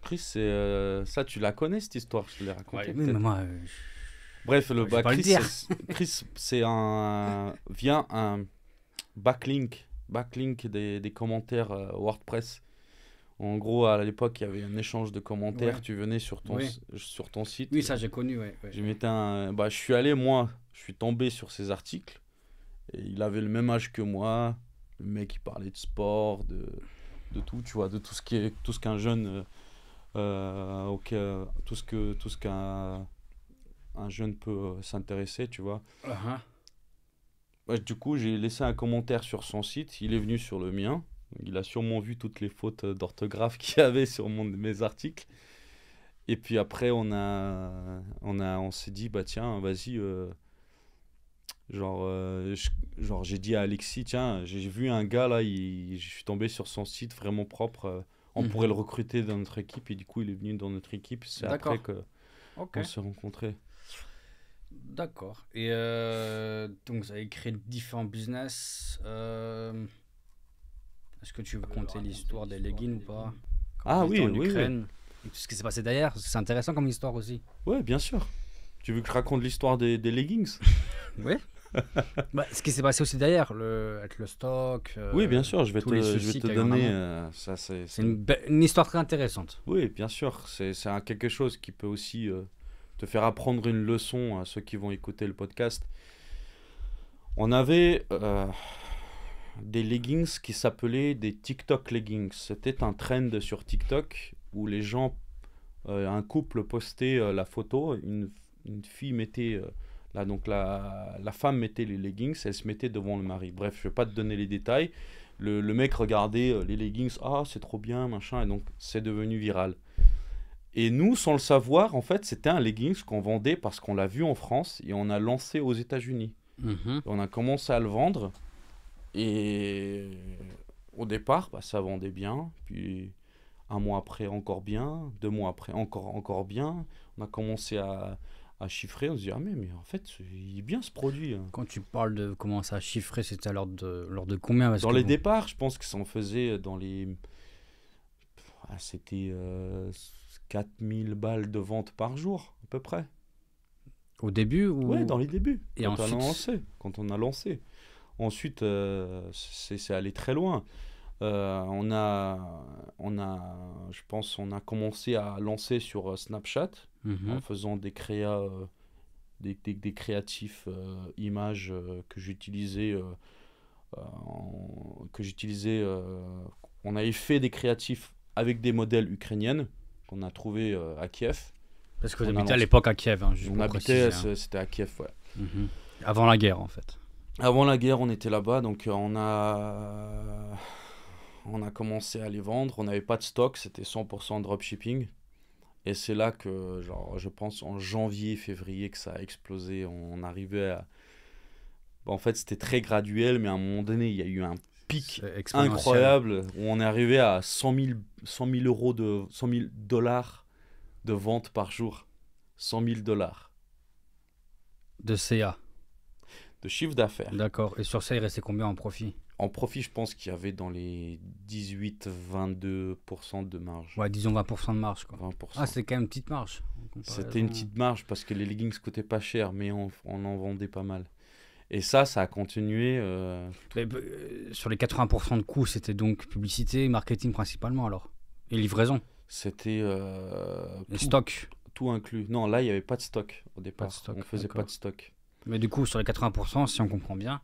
Chris, ça, tu la connais cette histoire, je te l'ai racontée. Ouais, mais moi, Bref, Chris, c'est un backlink des commentaires WordPress. En gros, à l'époque, il y avait un échange de commentaires. Ouais. Tu venais sur ton site. Oui, ça, j'ai connu, ouais. Je suis allé, moi, je suis tombé sur ces articles. Et il avait le même âge que moi. Le mec, il parlait de sport, de tout, tu vois, de tout ce qu'un jeune... tout ce qu'un jeune peut s'intéresser, tu vois. Du coup, j'ai laissé un commentaire sur son site. Il est venu sur le mien. Il a sûrement vu toutes les fautes d'orthographe qu'il y avait sur mes articles. Et puis après, on s'est dit, bah tiens, vas-y. J'ai dit à Alexis, tiens, j'ai vu un gars là, je suis tombé sur son site vraiment propre. On pourrait le recruter dans notre équipe. Et du coup, il est venu dans notre équipe. C'est après qu'on s'est rencontrés. D'accord. Et donc, vous avez créé différents business. Est-ce que tu veux raconter l'histoire des leggings ou pas? Oui. Et tout ce qui s'est passé derrière, c'est intéressant comme histoire aussi. Oui, bien sûr. Tu veux que je raconte l'histoire des leggings? Oui. Ce qui s'est passé aussi derrière, avec le stock. Oui, bien sûr, je vais te donner. C'est une histoire très intéressante. Oui, bien sûr. C'est quelque chose qui peut aussi te faire apprendre une leçon à ceux qui vont écouter le podcast. On avait des leggings qui s'appelaient des TikTok leggings. C'était un trend sur TikTok où les gens, un couple postait la photo, une fille mettait, donc la femme mettait les leggings, elle se mettait devant le mari. Bref, je ne vais pas te donner les détails. Le mec regardait les leggings, c'est trop bien, machin, et donc c'est devenu viral. Et nous, sans le savoir, en fait, c'était un leggings qu'on vendait parce qu'on l'a vu en France et on a lancé aux États-Unis. On a commencé à le vendre. Et au départ, ça vendait bien. Puis un mois après, encore bien. 2 mois après, encore bien. On a commencé à chiffrer. On se dit, mais en fait, il est bien ce produit. Quand tu parles de commencer à chiffrer, c'était à l'ordre de combien? Dans les départs, je pense que ça en faisait dans les... c'était 4000 balles de vente par jour, à peu près. Au début ou... Ouais, dans les débuts. Et quand on a lancé. Ensuite, c'est allé très loin. Je pense, on a commencé à lancer sur Snapchat en faisant des des créatifs images que j'utilisais. On avait fait des créatifs avec des modèles ukrainiennes qu'on a trouvés à Kiev. Parce que vous habitez à l'époque à Kiev, hein, juste on pour habitait, préciser, hein. c'était à Kiev, ouais. Avant la guerre, en fait. Avant la guerre, on était là-bas, donc on a commencé à les vendre. On n'avait pas de stock, c'était 100% dropshipping. Et c'est là que, genre, je pense en janvier, février, que ça a explosé. On arrivait à... En fait, c'était très graduel, mais à un moment donné, il y a eu un pic incroyable où on est arrivé à 100 000 dollars de vente par jour. 100 000 dollars. De CA. De chiffre d'affaires. D'accord. Et sur ça, il restait combien en profit? En profit, je pense qu'il y avait dans les 18-22% de marge. Ouais, disons 20% de marge, quoi. 20%. Ah, c'était quand même une petite marge. C'était une petite marge parce que les leggings coûtaient pas cher, mais on en vendait pas mal. Et ça a continué. Sur les 80% de coûts, c'était donc publicité, marketing principalement alors. Et livraison. C'était stock. Tout inclus. Non, là, il n'y avait pas de stock au départ. Stock, on faisait pas de stock. Mais du coup, sur les 80%, si on comprend bien,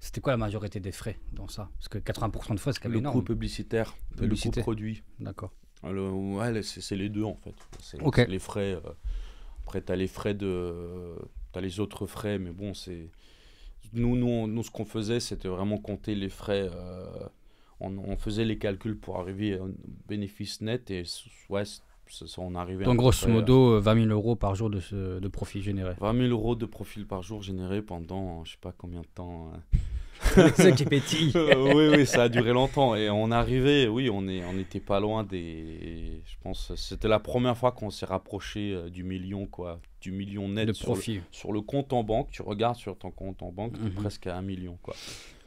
c'était quoi la majorité des frais dans ça? Parce que 80% de frais, c'est quand même énorme. Le coût publicitaire, le coût produit. D'accord. Ouais, c'est les deux en fait. C'est les frais. Après, tu as les frais t'as les autres frais, mais bon, c'est... Nous, ce qu'on faisait, c'était vraiment compter les frais. On faisait les calculs pour arriver au bénéfice net et ouais, on arrivait donc, grosso modo, 20 000 euros par jour de profit généré. 20 000 euros de profit par jour généré pendant je sais pas combien de temps. C'est qui pétille. Oui, ça a duré longtemps. Et on arrivait, oui, on n'était pas loin des... Je pense c'était la première fois qu'on s'est rapproché du million, quoi. Du million net de profit. Sur le compte en banque. Tu regardes sur ton compte en banque, t'es presque à 1 million, quoi.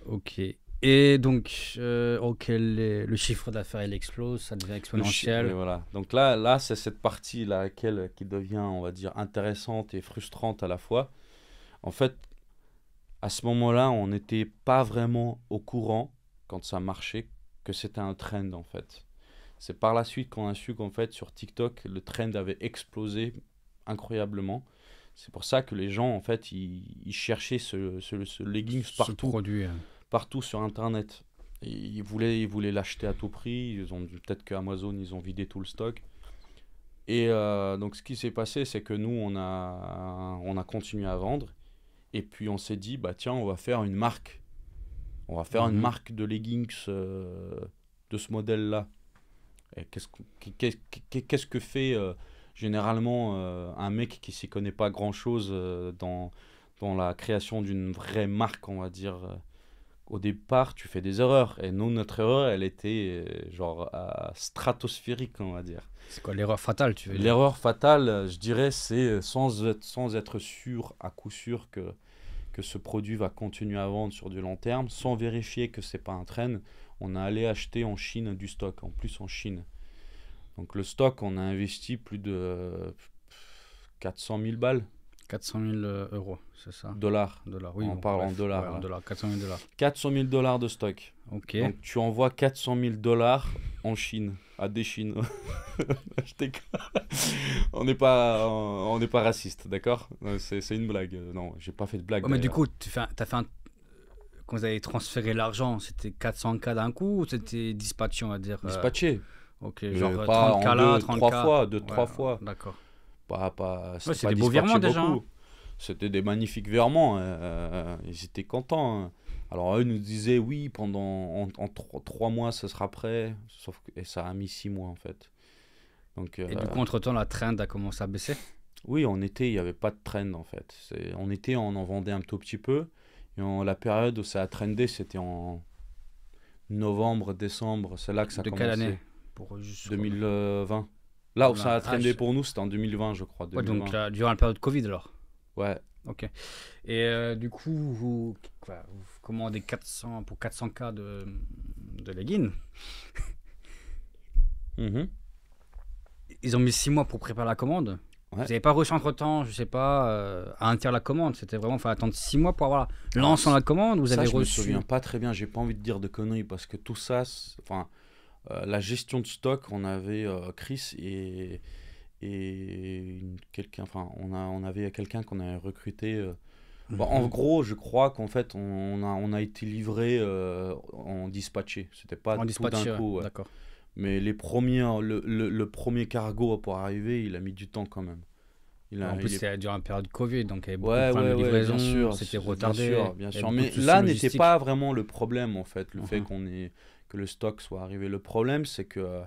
Ok. Et donc, le chiffre d'affaires, il explose, ça devient exponentiel. Oui, voilà. Donc là c'est cette partie-là qui devient, on va dire, intéressante et frustrante à la fois. En fait, à ce moment-là, on n'était pas vraiment au courant, quand ça marchait, que c'était un trend, en fait. C'est par la suite qu'on a su qu'en fait, sur TikTok, le trend avait explosé incroyablement. C'est pour ça que les gens, en fait, ils cherchaient ce leggings partout. Ce produit. Partout sur Internet. Et ils voulaient l'acheter à tout prix. Peut-être qu'Amazon, ils ont vidé tout le stock. Et donc, ce qui s'est passé, c'est que nous, on a continué à vendre. Et puis, on s'est dit, bah tiens, on va faire une marque. On va faire une marque de leggings de ce modèle-là. Et qu'est-ce que fait généralement un mec qui s'y connaît pas grand-chose dans la création d'une vraie marque, on va dire. Au départ, tu fais des erreurs. Et nous, notre erreur, elle était genre stratosphérique, on va dire. C'est quoi l'erreur fatale, tu veux dire? L'erreur fatale, je dirais, c'est sans être sûr, à coup sûr, que ce produit va continuer à vendre sur du long terme, sans vérifier que c'est pas un trend, on a allé acheter en Chine du stock, en plus en Chine. Donc le stock, on a investi plus de 400 000 balles. 400 000 euros, c'est ça? Dollars. Oui, on parle en dollars. Ouais, en dollars, 400 000 dollars. 400 000 dollars de stock. Ok. Donc tu envoies 400 000 dollars en Chine, à des Chines. On n'est pas raciste, d'accord? C'est une blague. Non, j'ai pas fait de blague. Oh, mais du coup, quand vous avez transféré l'argent, c'était 400K d'un coup ou c'était dispatché, on va dire Dispatché. Ok, genre pas 30K là, 30K. Trois fois. D'accord. C'est des beaux virements déjà. C'était des magnifiques virements. Ils étaient contents. Hein. Alors eux nous disaient oui, en 3 mois ça sera prêt. Et ça a mis 6 mois en fait. Donc, et du coup, entre-temps, la trend a commencé à baisser? Oui, en été, il n'y avait pas de trend en fait. En été, on en vendait un tout petit peu. Et la période où ça a trendé, c'était en novembre, décembre. C'est là que ça a commencé. De quelle année? 2020. Là où ça a trendé pour nous, c'était en 2020, je crois. 2020. Ouais, donc durant la période Covid alors? Ouais. Ok. Et du coup, vous commandez 400K de leggings. Ils ont mis 6 mois pour préparer la commande? Vous n'avez pas reçu entre-temps, je sais pas, à intégrer la commande. C'était vraiment, il fallait attendre 6 mois pour avoir lancé la commande. Vous avez reçu. Je me souviens pas très bien. J'ai pas envie de dire de conneries parce que tout ça, la gestion de stock, on avait Chris et quelqu'un. Enfin, on avait quelqu'un qu'on avait recruté. En gros, je crois qu'en fait, on a été livré en dispatché. C'était pas en tout d'un coup. Ouais. D'accord. Mais le premier cargo pour arriver, il a mis du temps quand même. En plus, c'était durant la période Covid, donc il y avait beaucoup de problèmes de livraison, bien sûr, c'était retardé. Bien sûr. Mais là n'était pas vraiment le problème, en fait, le fait que le stock soit arrivé. Le problème, c'est que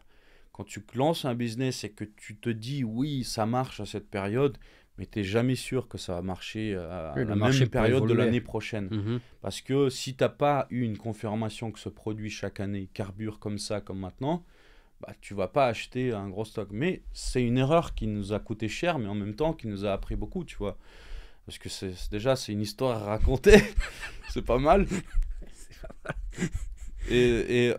quand tu lances un business et que tu te dis, oui, ça marche à cette période, mais tu n'es jamais sûr que ça va marcher à la même période de l'année prochaine. Parce que si tu n'as pas eu une confirmation que ce produit chaque année carbure comme ça, comme maintenant, bah, tu vas pas acheter un gros stock. Mais c'est une erreur qui nous a coûté cher, mais en même temps qui nous a appris beaucoup, tu vois. Parce que c'est une histoire à raconter. C'est pas mal. C'est pas mal. Et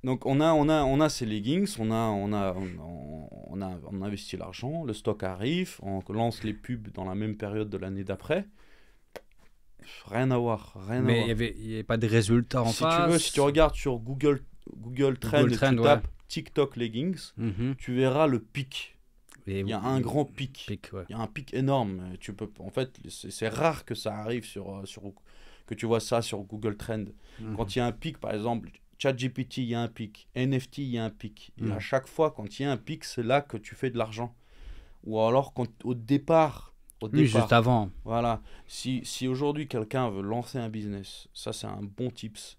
donc on a ces leggings, on a investi l'argent, le stock arrive, on lance les pubs dans la même période de l'année d'après. Rien à voir. Mais il n'y avait pas de résultats en face. Si tu regardes sur Google Trends, tu tapes TikTok leggings, tu verras le pic. Il y a un grand pic. Il y a un pic énorme. En fait, c'est rare que ça arrive que tu vois ça sur Google Trends. Quand il y a un pic, par exemple, ChatGPT, il y a un pic. NFT, il y a un pic. Et à chaque fois, quand il y a un pic, c'est là que tu fais de l'argent. Ou alors, au départ, juste avant. Voilà. Si aujourd'hui, quelqu'un veut lancer un business, ça, c'est un bon tips.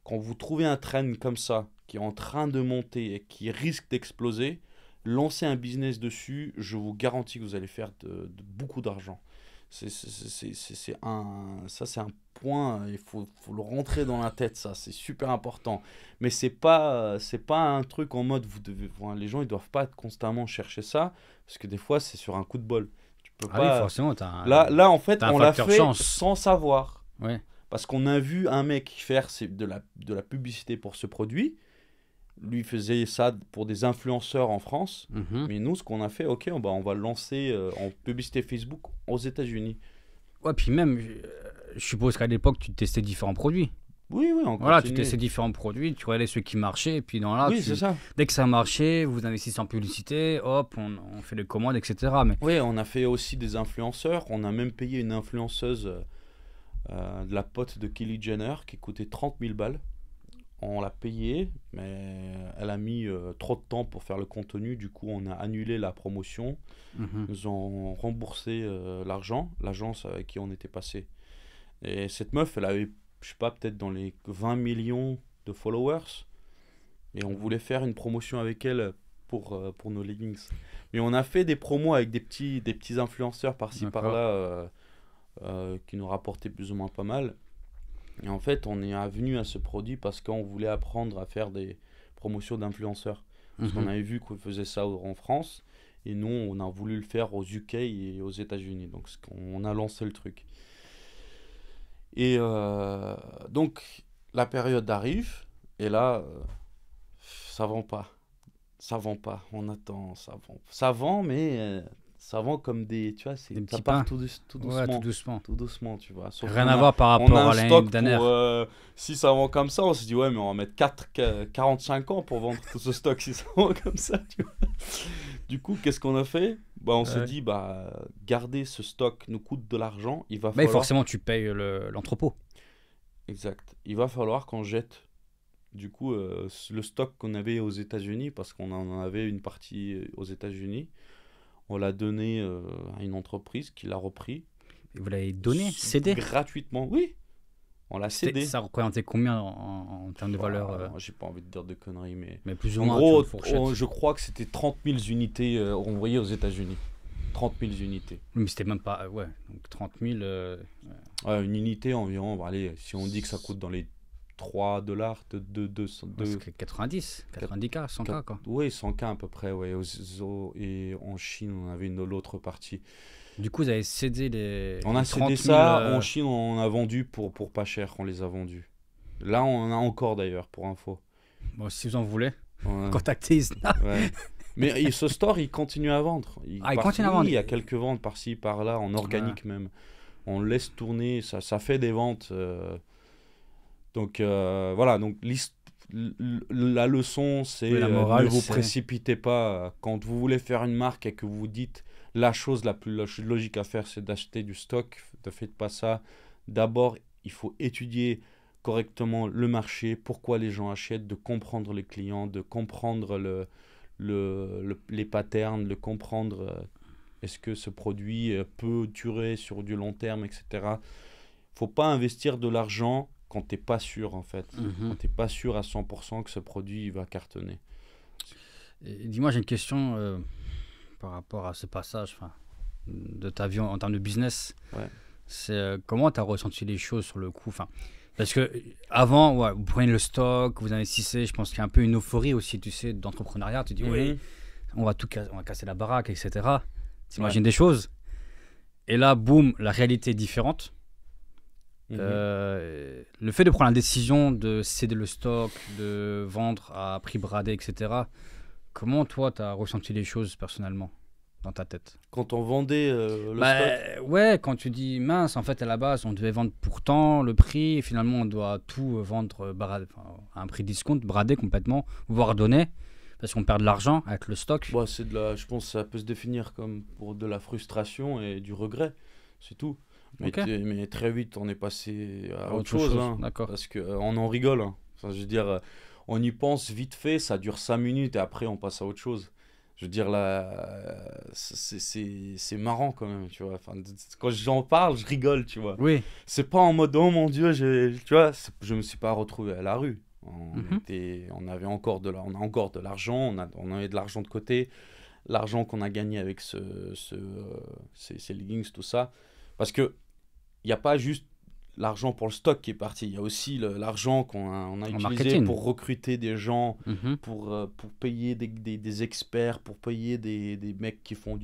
Quand vous trouvez un trend comme ça, qui est en train de monter et qui risque d'exploser, lancez un business dessus, je vous garantis que vous allez faire de beaucoup d'argent. C'est un point, il faut le rentrer dans la tête, ça, c'est super important. Mais c'est pas un truc en mode, les gens ils doivent pas constamment chercher ça, parce que des fois c'est sur un coup de bol. Tu peux pas. Oui, forcément, là en fait, on l'a fait chance. sans savoir. Ouais. Parce qu'on a vu un mec faire de la publicité pour ce produit. Lui faisait ça pour des influenceurs en France. Mais nous, ce qu'on a fait, on va le lancer en publicité Facebook aux États-Unis. Ouais, puis même, je suppose qu'à l'époque, tu testais différents produit. Oui, on voilà, tu testais différents produits, tu regardais ceux qui marchaient, et puis c'est ça. Dès que ça marchait, vous investissez en publicité, hop, on fait les commandes, etc. Mais... Oui, on a fait aussi des influenceurs. On a même payé une influenceuse... de la pote de Kylie Jenner qui coûtait 30 000 balles. On l'a payée, mais elle a mis trop de temps pour faire le contenu. Du coup, on a annulé la promotion. Nous ont remboursé l'agence avec qui on était passé. Et cette meuf, elle avait, je sais pas, peut-être dans les 20 millions de followers. Et on voulait faire une promotion avec elle pour nos leggings. Mais on a fait des promos avec des petits influenceurs par-ci, par-là. Qui nous rapportait plus ou moins pas mal. Et en fait, on est venu à ce produit parce qu'on voulait apprendre à faire des promotions d'influenceurs. Parce qu'on avait vu qu'on faisait ça en France. Et nous, on a voulu le faire aux UK et aux États-Unis. Donc, on a lancé le truc. Et donc, la période arrive. Et là, ça vend pas. Ça vend pas. On attend, ça vend. Ça vend, mais... ça vend comme des, tu vois, des petits ça part pains. tout doucement. Ouais, tout doucement, tu vois. Sauf rien à voir par rapport à l'année dernière. Si ça vend comme ça, on se dit ouais, mais on va mettre 45 ans pour vendre tout ce stock si ça vend comme ça, tu vois. Du coup, qu'est-ce qu'on a fait? On s'est dit garder ce stock nous coûte de l'argent, il va falloir... forcément tu payes l'entrepôt. Exact. Il va falloir qu'on jette. Du coup, le stock qu'on avait aux États-Unis, parce qu'on en avait une partie aux États-Unis, on l'a donné à une entreprise qui l'a repris. Et vous l'avez donné, cédé? Gratuitement, oui. On l'a cédé. Ça représentait combien en termes de valeur J'ai pas envie de dire de conneries, mais plus ou en moins, gros, je crois que c'était 30 000 unités envoyées aux États-Unis. 30 000 unités. Mais c'était même pas... Ouais, donc 30 000... une unité environ, allez, si on dit que ça coûte dans les $3 de 90 90K, 100K quoi. Oui, 100K à peu près, ouais. Et en Chine, on avait l'autre partie. Du coup, vous avez cédé les... On a cédé ça, en Chine, on a vendu pour pas cher, on les a vendus. Là, on en a encore d'ailleurs, pour info. Bon, si vous en voulez, contactez Isna. Ouais. Mais ce store, il continue à vendre. Il continue à vendre. Il y a quelques ventes par-ci, par-là, en organique même. On le laisse tourner, ça fait des ventes. Donc voilà, donc la leçon, c'est la morale, ne vous précipitez pas. Quand vous voulez faire une marque et que vous dites la chose la plus logique à faire, c'est d'acheter du stock. Ne faites pas ça. D'abord, il faut étudier correctement le marché, pourquoi les gens achètent, de comprendre les clients, de comprendre les patterns, de comprendre est-ce que ce produit peut durer sur du long terme, etc. Il ne faut pas investir de l'argent quand tu n'es pas sûr, en fait. Quand tu n'es pas sûr à 100% que ce produit va cartonner. Dis-moi, j'ai une question par rapport à ce passage de ta vie en termes de business. Ouais. C'est comment tu as ressenti les choses sur le coup, parce que avant, vous prenez le stock, vous investissez, je pense qu'il y a un peu une euphorie aussi, tu sais, d'entrepreneuriat. Tu dis, oui, on va casser la baraque, etc. Tu imagines des choses. Et là, boum, la réalité est différente. Le fait de prendre la décision de céder le stock, de vendre à prix bradé, etc. Comment toi, tu as ressenti les choses personnellement dans ta tête? Quand on vendait le stock? Ouais, quand tu dis mince, en fait à la base on devait vendre pourtant le prix et finalement on doit tout vendre à un prix discount, bradé complètement, voire donner parce qu'on perd de l'argent avec le stock. Bah, je pense que ça peut se définir comme pour de la frustration et du regret, c'est tout. Mais très vite on est passé à autre chose. Hein, parce qu'on en rigole. Hein. Enfin, je veux dire, on y pense vite fait, ça dure 5 minutes et après on passe à autre chose. Je veux dire, là, c'est marrant quand même, tu vois. Enfin, quand j'en parle, je rigole, tu vois. Oui. C'est pas en mode, oh mon Dieu, tu vois, je me suis pas retrouvé à la rue. On a encore de l'argent, on avait de l'argent de côté. L'argent qu'on a gagné avec ces leggings, tout ça. Parce que il n'y a pas juste l'argent pour le stock qui est parti. Il y a aussi l'argent qu'on a utilisé marketing. Pour recruter des gens, pour payer des experts, pour payer des mecs qui font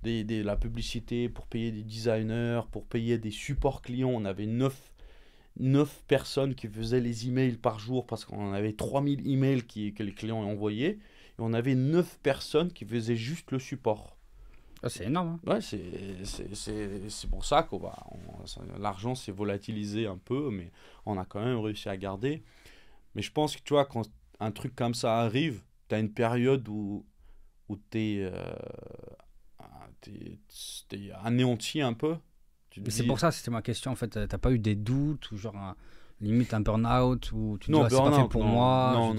la publicité, pour payer des designers, pour payer des supports clients. On avait 9 personnes qui faisaient les emails par jour parce qu'on avait 3000 emails que les clients envoyaient. Et on avait 9 personnes qui faisaient juste le support. C'est énorme. Hein. Ouais, c'est pour ça que l'argent s'est volatilisé un peu, mais on a quand même réussi à garder. Mais je pense que tu vois, quand un truc comme ça arrive, tu as une période où t'es anéanti un peu. C'est pour ça, c'était ma question en fait. T'as pas eu des doutes ou genre limite un burn-out ou tu dis c'est pas fait pour moi,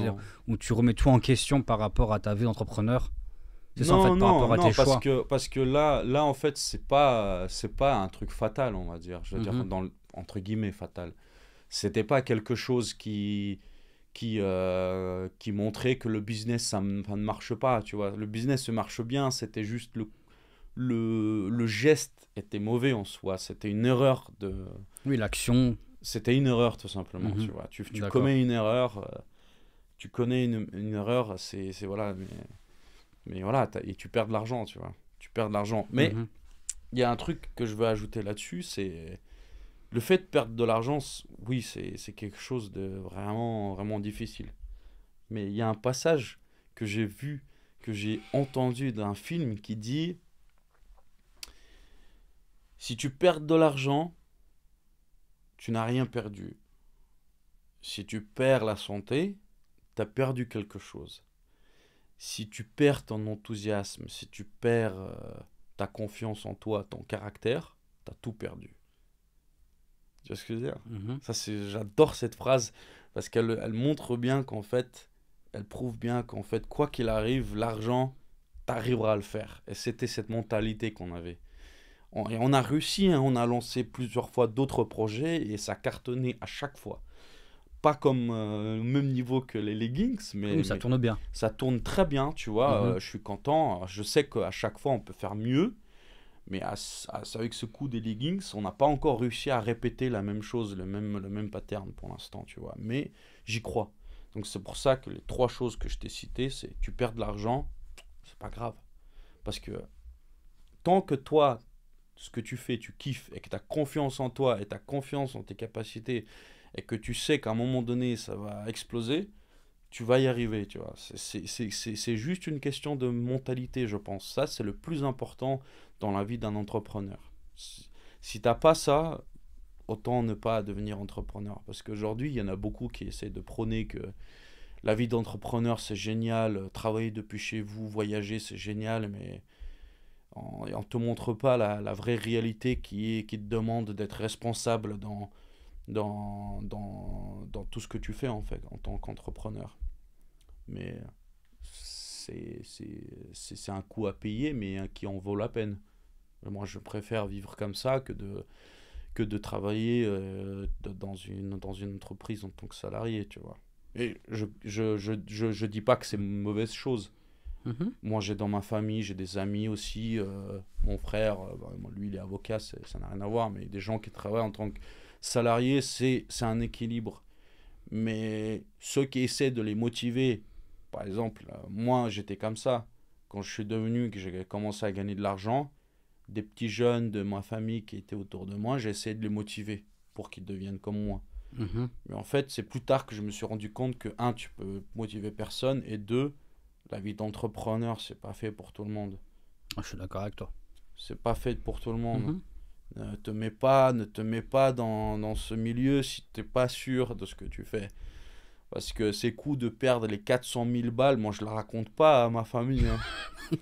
où tu remets tout en question par rapport à ta vie d'entrepreneur? C'est ça, en fait, par rapport à tes choix. Parce que là, en fait, c'est pas un truc fatal, on va dire. Je veux dire, entre guillemets, fatal. C'était pas quelque chose qui montrait que le business, ça ne marche pas, tu vois. Le business marche bien, c'était juste le geste était mauvais en soi. C'était une erreur de... Oui, l'action. C'était une erreur, tout simplement, tu vois. Tu commets une erreur, tu connais une erreur, c'est voilà... Mais voilà, et tu perds de l'argent, tu vois. Tu perds de l'argent. Mais il y a un truc que je veux ajouter là-dessus, c'est le fait de perdre de l'argent, oui, c'est quelque chose de vraiment, vraiment difficile. Mais il y a un passage que j'ai vu, que j'ai entendu d'un film qui dit « Si tu perds de l'argent, tu n'as rien perdu. Si tu perds la santé, tu as perdu quelque chose. » Si tu perds ton enthousiasme, si tu perds ta confiance en toi, ton caractère, tu as tout perdu. Tu vois ce que je veux dire? J'adore cette phrase parce qu'elle montre bien qu'en fait, elle prouve bien qu'en fait, quoi qu'il arrive, l'argent, tu arriveras à le faire. Et c'était cette mentalité qu'on avait. Et on a réussi, hein, on a lancé plusieurs fois d'autres projets et ça cartonnait à chaque fois. Pas comme au même niveau que les leggings, mais ça tourne bien. Ça tourne très bien, tu vois. Je suis content. Je sais qu'à chaque fois, on peut faire mieux. Mais avec ce coup des leggings, on n'a pas encore réussi à répéter la même chose, le même pattern pour l'instant, tu vois. Mais j'y crois. Donc c'est pour ça que les 3 choses que je t'ai citées, c'est tu perds de l'argent, c'est pas grave. Parce que tant que toi, ce que tu fais, tu kiffes et que tu as confiance en toi et tu as confiance en tes capacités et que tu sais qu'à un moment donné, ça va exploser, tu vas y arriver, tu vois. C'est juste une question de mentalité, je pense. Ça, c'est le plus important dans la vie d'un entrepreneur. Si t'as pas ça, autant ne pas devenir entrepreneur. Parce qu'aujourd'hui, il y en a beaucoup qui essaient de prôner que la vie d'entrepreneur, c'est génial, travailler depuis chez vous, voyager, c'est génial, mais on ne te montre pas la vraie réalité qui te demande d'être responsable dans tout ce que tu fais, en fait, en tant qu'entrepreneur. Mais c'est un coût à payer, mais qui en vaut la peine. Moi, je préfère vivre comme ça que de travailler dans une entreprise en tant que salarié, tu vois. Et je dis pas que c'est une mauvaise chose. Moi, j'ai dans ma famille, j'ai des amis aussi. Mon frère, lui, il est avocat, ça n'a rien à voir, mais des gens qui travaillent en tant que salariés, c'est un équilibre. Mais ceux qui essaient de les motiver, par exemple, moi, j'étais comme ça. Quand je suis devenu, que j'ai commencé à gagner de l'argent, des petits jeunes de ma famille qui étaient autour de moi, j'ai essayé de les motiver pour qu'ils deviennent comme moi. Mais en fait, c'est plus tard que je me suis rendu compte que, un, tu peux motiver personne, et deux, la vie d'entrepreneur, c'est pas fait pour tout le monde. Je suis d'accord avec toi. C'est pas fait pour tout le monde. Ne te mets pas dans ce milieu si t'es pas sûr de ce que tu fais. Parce que ces coups de perdre les 400 000 balles, moi je le raconte pas à ma famille. Hein.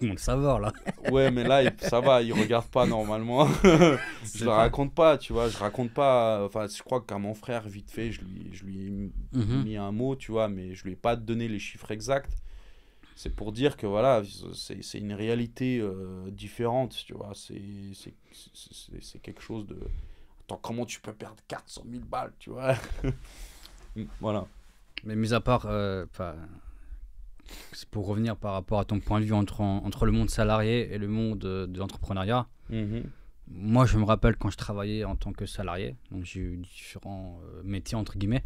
Ils vont le savoir là. Ouais, mais là, ça va, ils regardent pas normalement. Je le raconte pas, tu vois. Je raconte pas. Enfin, je crois qu'à mon frère, vite fait, je lui ai mis un mot, tu vois, mais je lui ai pas donné les chiffres exacts. C'est pour dire que voilà, c'est une réalité différente, tu vois. C'est quelque chose de. Attends, comment tu peux perdre 400 000 balles, tu vois. Voilà. Mais mis à part, c'est pour revenir par rapport à ton point de vue entre le monde salarié et le monde de l'entrepreneuriat. Moi, je me rappelle quand je travaillais en tant que salarié, donc j'ai eu différents métiers entre guillemets.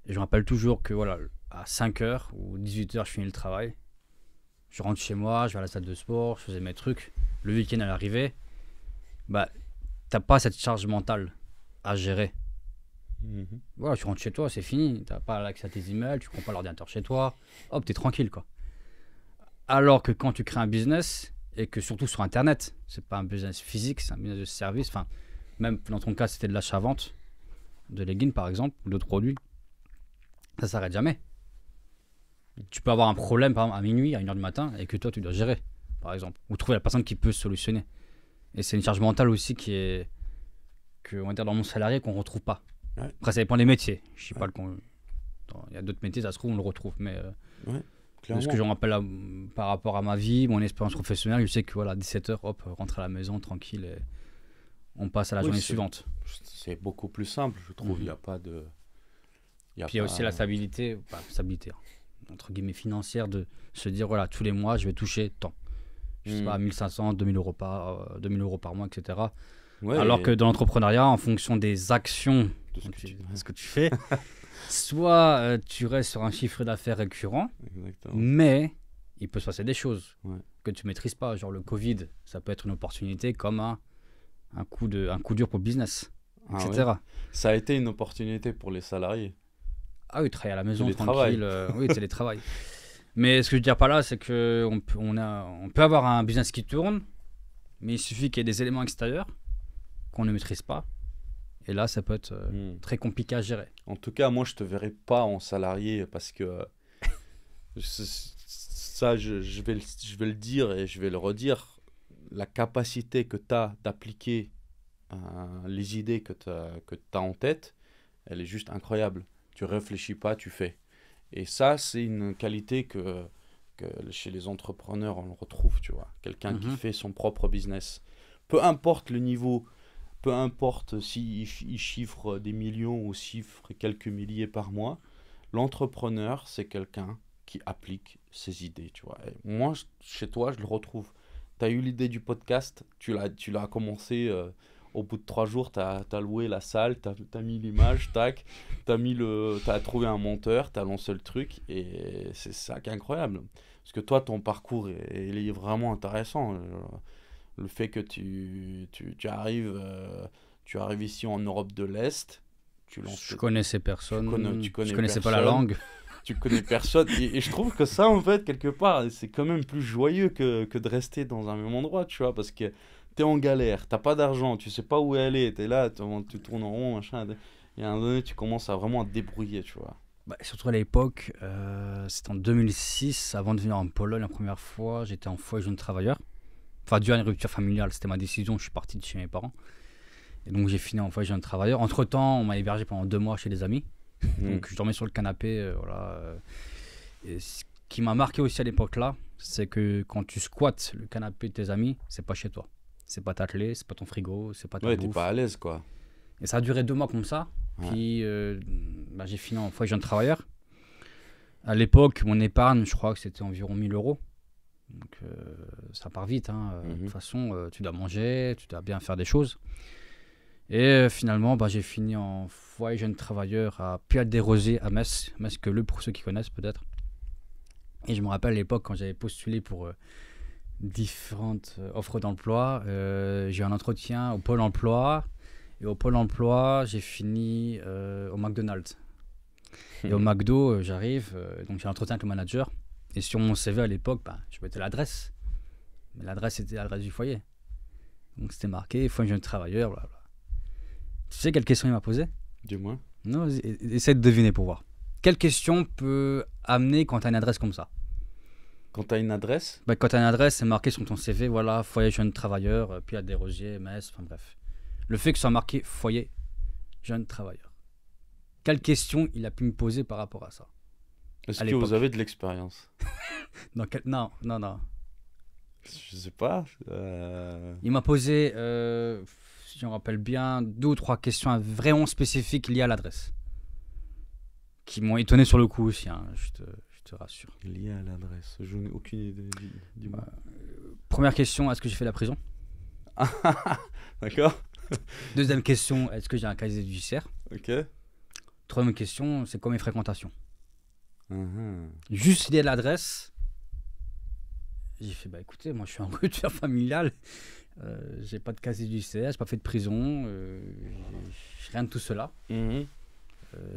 Et je me rappelle toujours que voilà, à 5h ou 18h, je finis le travail. Je rentre chez moi, je vais à la salle de sport, je faisais mes trucs. Le week-end à l'arrivée, bah, t'as pas cette charge mentale à gérer. Voilà, tu rentres chez toi, c'est fini. T'as pas l'accès à tes emails, tu prends pas l'ordinateur chez toi. Hop, t'es tranquille, quoi. Alors que quand tu crées un business, et que surtout sur Internet, c'est pas un business physique, c'est un business de service. Enfin, même dans ton cas, c'était de l'achat-vente de leggings, par exemple, ou d'autres produits. Ça s'arrête jamais. Tu peux avoir un problème, par exemple, à minuit, à 1h du matin, et que toi, tu dois gérer, par exemple. Ou trouver la personne qui peut se solutionner. Et c'est une charge mentale aussi qui est, on va dire, dans mon salarié, qu'on retrouve pas. Ouais. Après, ça dépend des métiers. Je sais pas il y a d'autres métiers, ça se trouve, on le retrouve. Mais ce que je me rappelle par rapport à ma vie, mon expérience professionnelle, je sais que voilà, 17h, hop, rentre à la maison tranquille et on passe à la journée suivante. C'est beaucoup plus simple, je trouve. Il n'y a pas de. Puis il y a aussi la stabilité, entre guillemets financière, de se dire voilà, tous les mois, je vais toucher tant. Je sais pas, 1500, 2000 euros par mois, etc. Ouais, alors que dans l'entrepreneuriat, en fonction des actions ce que tu fais, soit tu restes sur un chiffre d'affaires récurrent, mais il peut se passer des choses que tu ne maîtrises pas. Genre le Covid, ça peut être une opportunité comme un coup dur pour le business, etc. Ouais. Ça a été une opportunité pour les salariés. Ah oui, travailler à la maison, tranquille. Oui, télétravail. Mais ce que je veux dire par là, c'est qu'on peut avoir un business qui tourne, mais il suffit qu'il y ait des éléments extérieurs qu'on ne maîtrise pas. Et là, ça peut être très compliqué à gérer. En tout cas, moi, je ne te verrai pas en salarié parce que ça, je vais le dire et je vais le redire. La capacité que tu as d'appliquer les idées que tu as en tête, elle est juste incroyable. Tu ne réfléchis pas, tu fais. Et ça, c'est une qualité que chez les entrepreneurs, on le retrouve, tu vois. Quelqu'un qui fait son propre business. Peu importe le niveau, peu importe s'il chiffre des millions ou chiffre quelques milliers par mois, l'entrepreneur, c'est quelqu'un qui applique ses idées, tu vois. Et moi, chez toi, je le retrouve. Tu as eu l'idée du podcast, tu l'as commencé... Au bout de 3 jours, tu as loué la salle, tu as mis l'image, tac, tu as trouvé un monteur, tu as lancé le truc, et c'est ça qui est incroyable. Parce que toi, ton parcours, il est vraiment intéressant. Le fait que tu arrives ici en Europe de l'Est, je connaissais personne, je connaissais pas la langue. tu connais personne. Et je trouve que ça, en fait, quelque part, c'est quand même plus joyeux que de rester dans un même endroit, tu vois, parce que t'es en galère, t'as pas d'argent, tu sais pas où aller, t'es là, tu tournes en rond, machin. Et à un moment donné, tu commences à vraiment te débrouiller, tu vois. Bah, surtout à l'époque, c'était en 2006, avant de venir en Pologne la première fois, j'étais en foyer jeune travailleur. Enfin, dû à une rupture familiale, c'était ma décision, je suis parti de chez mes parents. Et donc j'ai fini en foyer jeune travailleur. Entre-temps, on m'a hébergé pendant 2 mois chez des amis. Donc je dormais sur le canapé, voilà. Et ce qui m'a marqué aussi à l'époque-là, c'est que quand tu squattes le canapé de tes amis, c'est pas chez toi. C'est pas ta clé, c'est pas ton frigo, c'est pas ta Ouais, bouffe. t'es pas à l'aise, quoi. Et ça a duré 2 mois comme ça. Ouais. Puis j'ai fini en foyer jeune travailleur. À l'époque, mon épargne, je crois que c'était environ 1000 euros. Donc ça part vite. De toute façon, tu dois manger, tu dois bien faire des choses. Et finalement, j'ai fini en foyer jeune travailleur à Puy-des-Rosiers à Metz. Metz-Queuleux pour ceux qui connaissent peut-être. Et je me rappelle à l'époque quand j'avais postulé pour différentes offres d'emploi, j'ai eu un entretien au Pôle emploi. Et au Pôle emploi, j'ai fini au McDonald's. Et au McDo, j'arrive, donc j'ai un entretien avec le manager. Et sur mon CV à l'époque, je mettais l'adresse. Mais l'adresse était l'adresse du foyer. Donc c'était marqué, foyer jeune travailleur, blablabla. Tu sais quelle question il m'a posée? Dis-moi. Non, essaie de deviner pour voir. Quelle question peut amener quand tu as une adresse comme ça? Quand tu as une adresse? Quand tu as une adresse, c'est marqué sur ton CV, voilà, foyer jeune travailleur, puis à Desrosiers, Metz, enfin bref. Le fait que ce soit marqué foyer jeune travailleur. Quelle question il a pu me poser par rapport à ça? Est-ce que vous avez de l'expérience? Non. Je sais pas. Il m'a posé, si je me rappelle bien, 2 ou 3 questions vraiment spécifiques liées à l'adresse. Qui m'ont étonné sur le coup aussi, je te rassure. Liées à l'adresse, je n'ai aucune idée. Dis-moi. Première question, est-ce que j'ai fait la prison? D'accord. Deuxième question, est-ce que j'ai un casier judiciaire? Ok. Troisième question, c'est quoi mes fréquentations? Juste lié à l'adresse, j'ai fait, écoutez, moi je suis en rupture familiale, j'ai pas de casier judiciaire, j'ai pas fait de prison, rien de tout cela.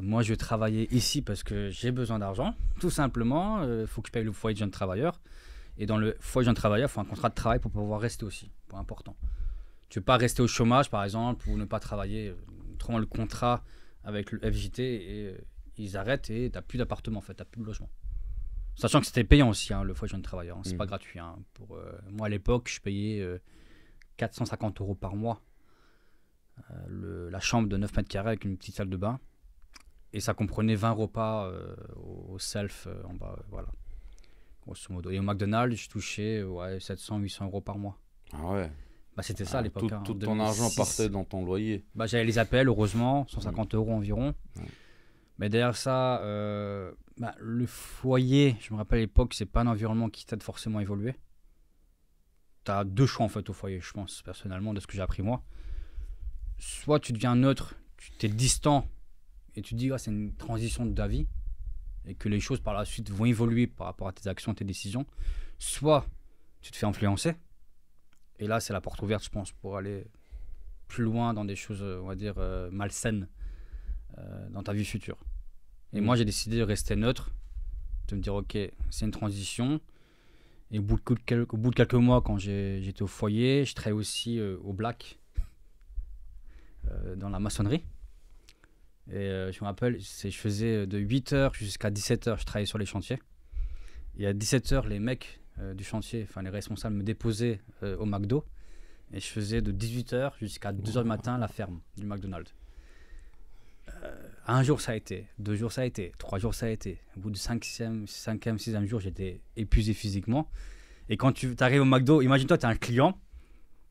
Moi je vais travailler ici parce que j'ai besoin d'argent, tout simplement, faut que je paye le foyer de jeune travailleur. Et dans le foyer de jeune travailleur, il faut un contrat de travail pour pouvoir rester aussi, point important. Tu ne veux pas rester au chômage par exemple ou ne pas travailler, autrement le contrat avec le FJT et ils arrêtent et tu n'as plus d'appartement en fait, tu n'as plus de logement. Sachant que c'était payant aussi le foyer de jeune travailleur, c'est pas gratuit. Pour, moi à l'époque je payais 450 € par mois la chambre de 9 mètres carrés avec une petite salle de bain. Et ça comprenait 20 repas au self en bas, voilà. Grosso modo. Et au McDonald's, je touchais 700-800 € par mois. Ah ouais. C'était ça à l'époque. Tout ton argent partait dans ton loyer. J'avais les appels, heureusement, 150 € environ. Mais derrière ça, le foyer, je me rappelle à l'époque, c'est pas un environnement qui t'aide forcément à évoluer. Tu as 2 choix en fait au foyer, je pense, personnellement, de ce que j'ai appris moi. Soit tu deviens neutre, tu t'es distant et tu te dis c'est une transition de ta vie et que les choses par la suite vont évoluer par rapport à tes actions, tes décisions. Soit tu te fais influencer et là c'est la porte ouverte je pense pour aller plus loin dans des choses on va dire malsaines dans ta vie future. Et moi j'ai décidé de rester neutre, de me dire ok c'est une transition. Et au bout de quelques mois quand j'étais au foyer, je travaillais aussi au Black dans la maçonnerie. Et je me rappelle, je faisais de 8h jusqu'à 17h, je travaillais sur les chantiers. Et à 17h, les mecs du chantier, enfin les responsables, me déposaient au McDo. Et je faisais de 18h jusqu'à 2h du matin la ferme du McDonald's. Un jour ça a été, 2 jours ça a été, 3 jours ça a été. Au bout du 5e, 6e jour, j'étais épuisé physiquement. Et quand tu arrives au McDo, imagine-toi, tu es un client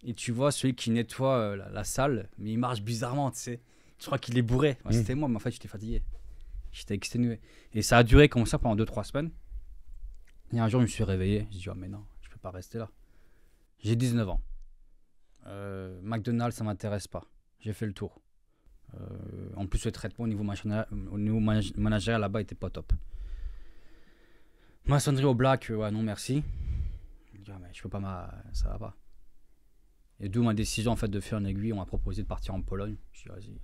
et tu vois celui qui nettoie la salle, mais il marche bizarrement, tu sais. Je crois qu'il est bourré. C'était moi, mais en fait, j'étais fatigué. J'étais exténué. Et ça a duré comme ça pendant 2-3 semaines. Et un jour, je me suis réveillé. Je dis, mais non, je peux pas rester là. J'ai 19 ans. McDonald's, ça m'intéresse pas. J'ai fait le tour. En plus, le traitement au niveau managérial là-bas était pas top. Maçonnerie au Black, non merci. Je dis, mais je peux pas, ça va pas. Et d'où ma décision en fait de faire une aiguille. On m'a proposé de partir en Pologne. Je dis, vas-y.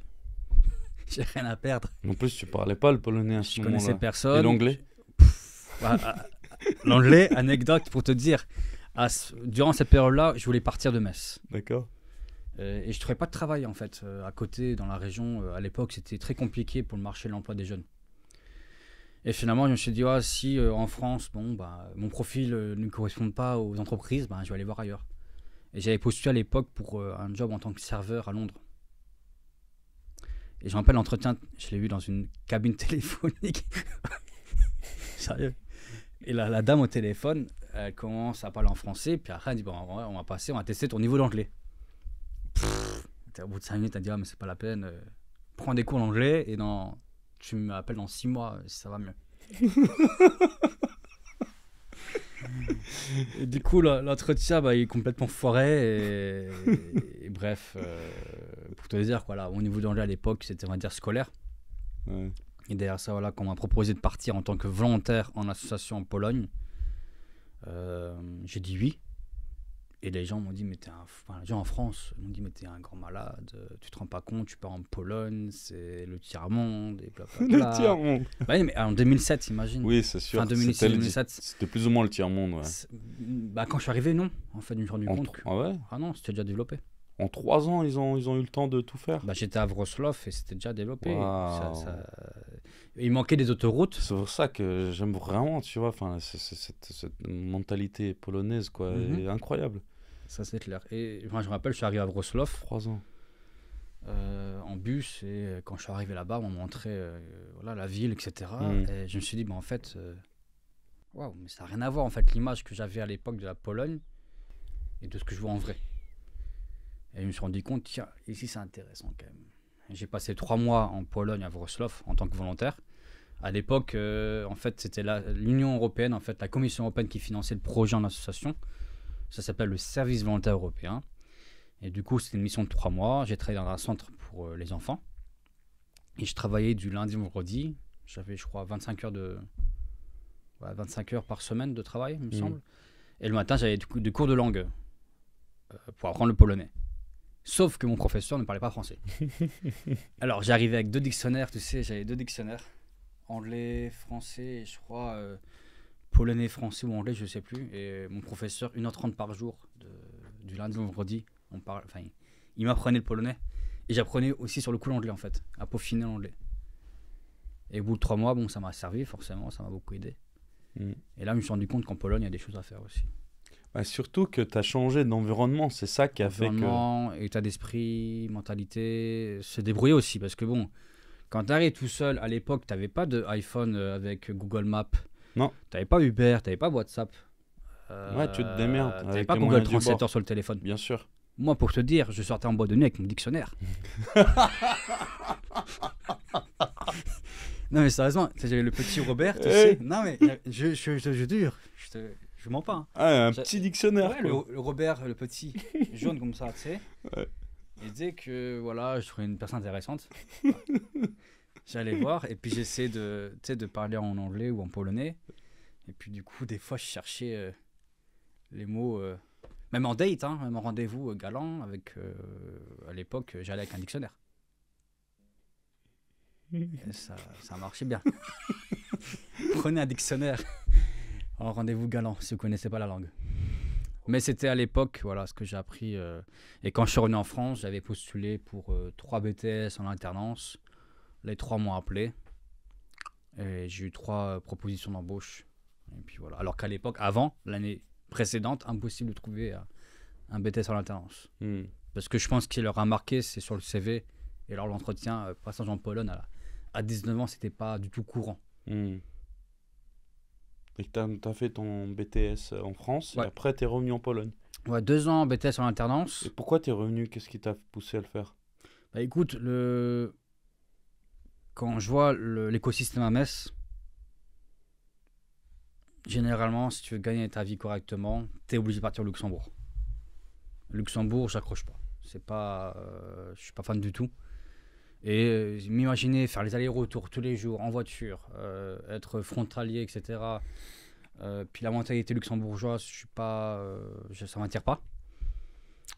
j'ai rien à perdre. En plus, tu parlais pas le polonais à ce moment-là. Je connaissais personne. Et l'anglais? L'anglais, anecdote pour te dire, durant cette période-là, je voulais partir de Metz. D'accord. Et je trouvais pas de travail en fait à côté dans la région. À l'époque, c'était très compliqué pour le marché de l'emploi des jeunes. Et finalement, je me suis dit, si en France, mon profil ne correspond pas aux entreprises, je vais aller voir ailleurs. Et j'avais postulé à l'époque pour un job en tant que serveur à Londres. Et je me rappelle l'entretien, je l'ai vu dans une cabine téléphonique. Sérieux. Et la dame au téléphone, elle commence à parler en français, puis après elle dit, on va passer, on va tester ton niveau d'anglais. Au bout de 5 minutes, elle dit, mais c'est pas la peine, prends des cours d'anglais et tu m'appelles dans 6 mois si ça va mieux. Et du coup, l'entretien, il est complètement foiré. Et bref, pour te dire, mon niveau d'anglais à l'époque, c'était, on va dire, scolaire. Ouais. Et derrière ça, quand on m'a proposé de partir en tant que volontaire en association en Pologne, j'ai dit oui. Et les gens m'ont dit, les gens en France m'ont dit, mais t'es un grand malade, tu te rends pas compte, tu pars en Pologne, c'est le tiers-monde, et blablabla. Le tiers-monde. Mais en 2007, imagine. Oui, c'est sûr. Fin 2006-2007. C'était plus ou moins le tiers-monde, ouais. Quand je suis arrivé, non. En fait, je me suis rendu compte que... Ah ouais? Ah non, c'était déjà développé. En 3 ans, ils ont eu le temps de tout faire. J'étais à Wrocław et c'était déjà développé. Wow. Il manquait des autoroutes. C'est pour ça que j'aime vraiment, tu vois, cette mentalité polonaise, quoi, est incroyable. Ça, c'est clair. Et je me rappelle, je suis arrivé à Wrocław. 3 ans. En bus, et quand je suis arrivé là-bas, on m'a montré la ville, etc. Et je me suis dit, en fait, mais ça n'a rien à voir, en fait, l'image que j'avais à l'époque de la Pologne et de ce que je vois en vrai. Et je me suis rendu compte, tiens, ici c'est intéressant quand même. J'ai passé 3 mois en Pologne à Wrocław en tant que volontaire. À l'époque, en fait, c'était l'Union européenne, en fait, la Commission européenne qui finançait le projet en association. Ça s'appelle le Service volontaire européen. Et du coup, c'était une mission de 3 mois. J'ai travaillé dans un centre pour les enfants. Et je travaillais du lundi au vendredi. J'avais, je crois, 25 heures par semaine de travail, il me semble. Et le matin, j'avais des cours de langue pour apprendre le polonais. Sauf que mon professeur ne parlait pas français. Alors, j'arrivais avec 2 dictionnaires, tu sais, j'avais 2 dictionnaires. Anglais, français, et je crois polonais, français ou anglais, je ne sais plus. Et mon professeur, 1h30 par jour, du lundi au vendredi, il m'apprenait le polonais. Et j'apprenais aussi sur le coup l'anglais, en fait, à peaufiner l'anglais. Et au bout de 3 mois, ça m'a servi, forcément, ça m'a beaucoup aidé. Et là, je me suis rendu compte qu'en Pologne, il y a des choses à faire aussi. Surtout que tu as changé d'environnement, c'est ça qui a fait que... Environnement, état d'esprit, mentalité, se débrouiller aussi. Parce que quand tu arrives tout seul, à l'époque, tu n'avais pas d'iPhone avec Google Maps. Non. Tu n'avais pas Uber, tu n'avais pas WhatsApp. Ouais, tu te démerdes. Tu n'avais pas Google Translator sur le téléphone. Bien sûr. Moi, pour te dire, je sortais en boîte de nuit avec mon dictionnaire. Non, mais sérieusement, j'avais le petit Robert, tu sais. Non, mais je jure, je mens pas. Un petit dictionnaire. Ouais, le Robert, le petit, jaune comme ça, tu sais. Ouais. Et dès que je trouvais une personne intéressante, j'allais voir et puis j'essayais de parler en anglais ou en polonais. Et puis du coup, des fois, je cherchais les mots, même en date, même en rendez-vous galant. À l'époque, j'allais avec un dictionnaire. Et ça marchait bien. Prenez un dictionnaire en rendez-vous galant si vous ne connaissez pas la langue. Mais c'était à l'époque, ce que j'ai appris. Et quand je suis revenu en France, j'avais postulé pour 3 BTS en alternance. Les 3 m'ont appelé. Et j'ai eu 3 propositions d'embauche. Et puis voilà. Alors qu'à l'époque, avant, l'année précédente, impossible de trouver un BTS en alternance. Parce que je pense qu'il leur a marqué, c'est sur le CV. Et alors l'entretien, passage en Pologne, à 19 ans, c'était pas du tout courant. Et t'as fait ton BTS en France, et après t'es revenu en Pologne. Ouais, 2 ans BTS en alternance. Et pourquoi t'es revenu? Qu'est-ce qui t'a poussé à le faire? Écoute, quand je vois l'écosystème à Metz, généralement, si tu veux gagner ta vie correctement, t'es obligé de partir au Luxembourg. Luxembourg, j'accroche pas. Je suis pas fan du tout. Et m'imaginer faire les allers-retours tous les jours en voiture, être frontalier, etc. Puis la mentalité luxembourgeoise, ça m'attire pas.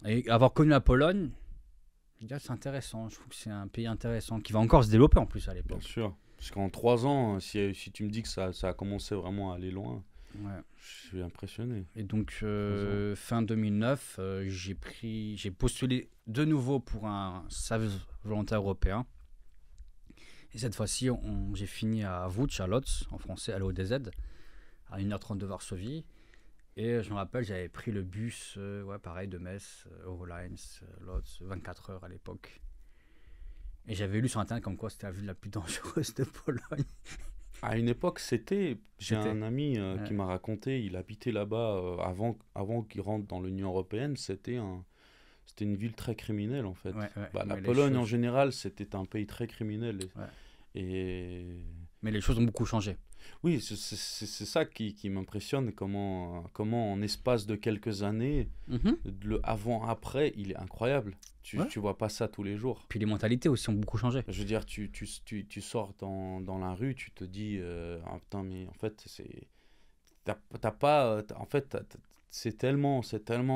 Et avoir connu la Pologne, Je dis, c'est intéressant. Je trouve que c'est un pays intéressant qui va encore se développer en plus à l'époque. Bien sûr. Parce qu'en 3 ans, si tu me dis que ça a commencé vraiment à aller loin, je suis impressionné. Et donc, fin 2009, j'ai postulé de nouveau pour un service volontaire européen. Et cette fois-ci, j'ai fini à Łódź, à Lodz, en français, à l'ODZ, à 1h30 de Varsovie. Et je me rappelle, j'avais pris le bus, pareil, de Metz, Eurolines, Lodz, 24 heures à l'époque. Et j'avais lu sur Internet comme quoi c'était la ville la plus dangereuse de Pologne. À une époque, j'ai un ami qui m'a raconté, il habitait là-bas avant qu'il rentre dans l'Union européenne, c'était une ville très criminelle en fait. La Pologne en général, c'était un pays très criminel. Mais les choses ont beaucoup changé. Oui, c'est ça qui m'impressionne, comment en espace de quelques années, le avant-après, il est incroyable. Tu vois pas ça tous les jours. Puis les mentalités aussi ont beaucoup changé. Je veux dire, tu sors dans la rue, tu te dis, ah, putain, mais en fait, t'as pas, en fait, c'est tellement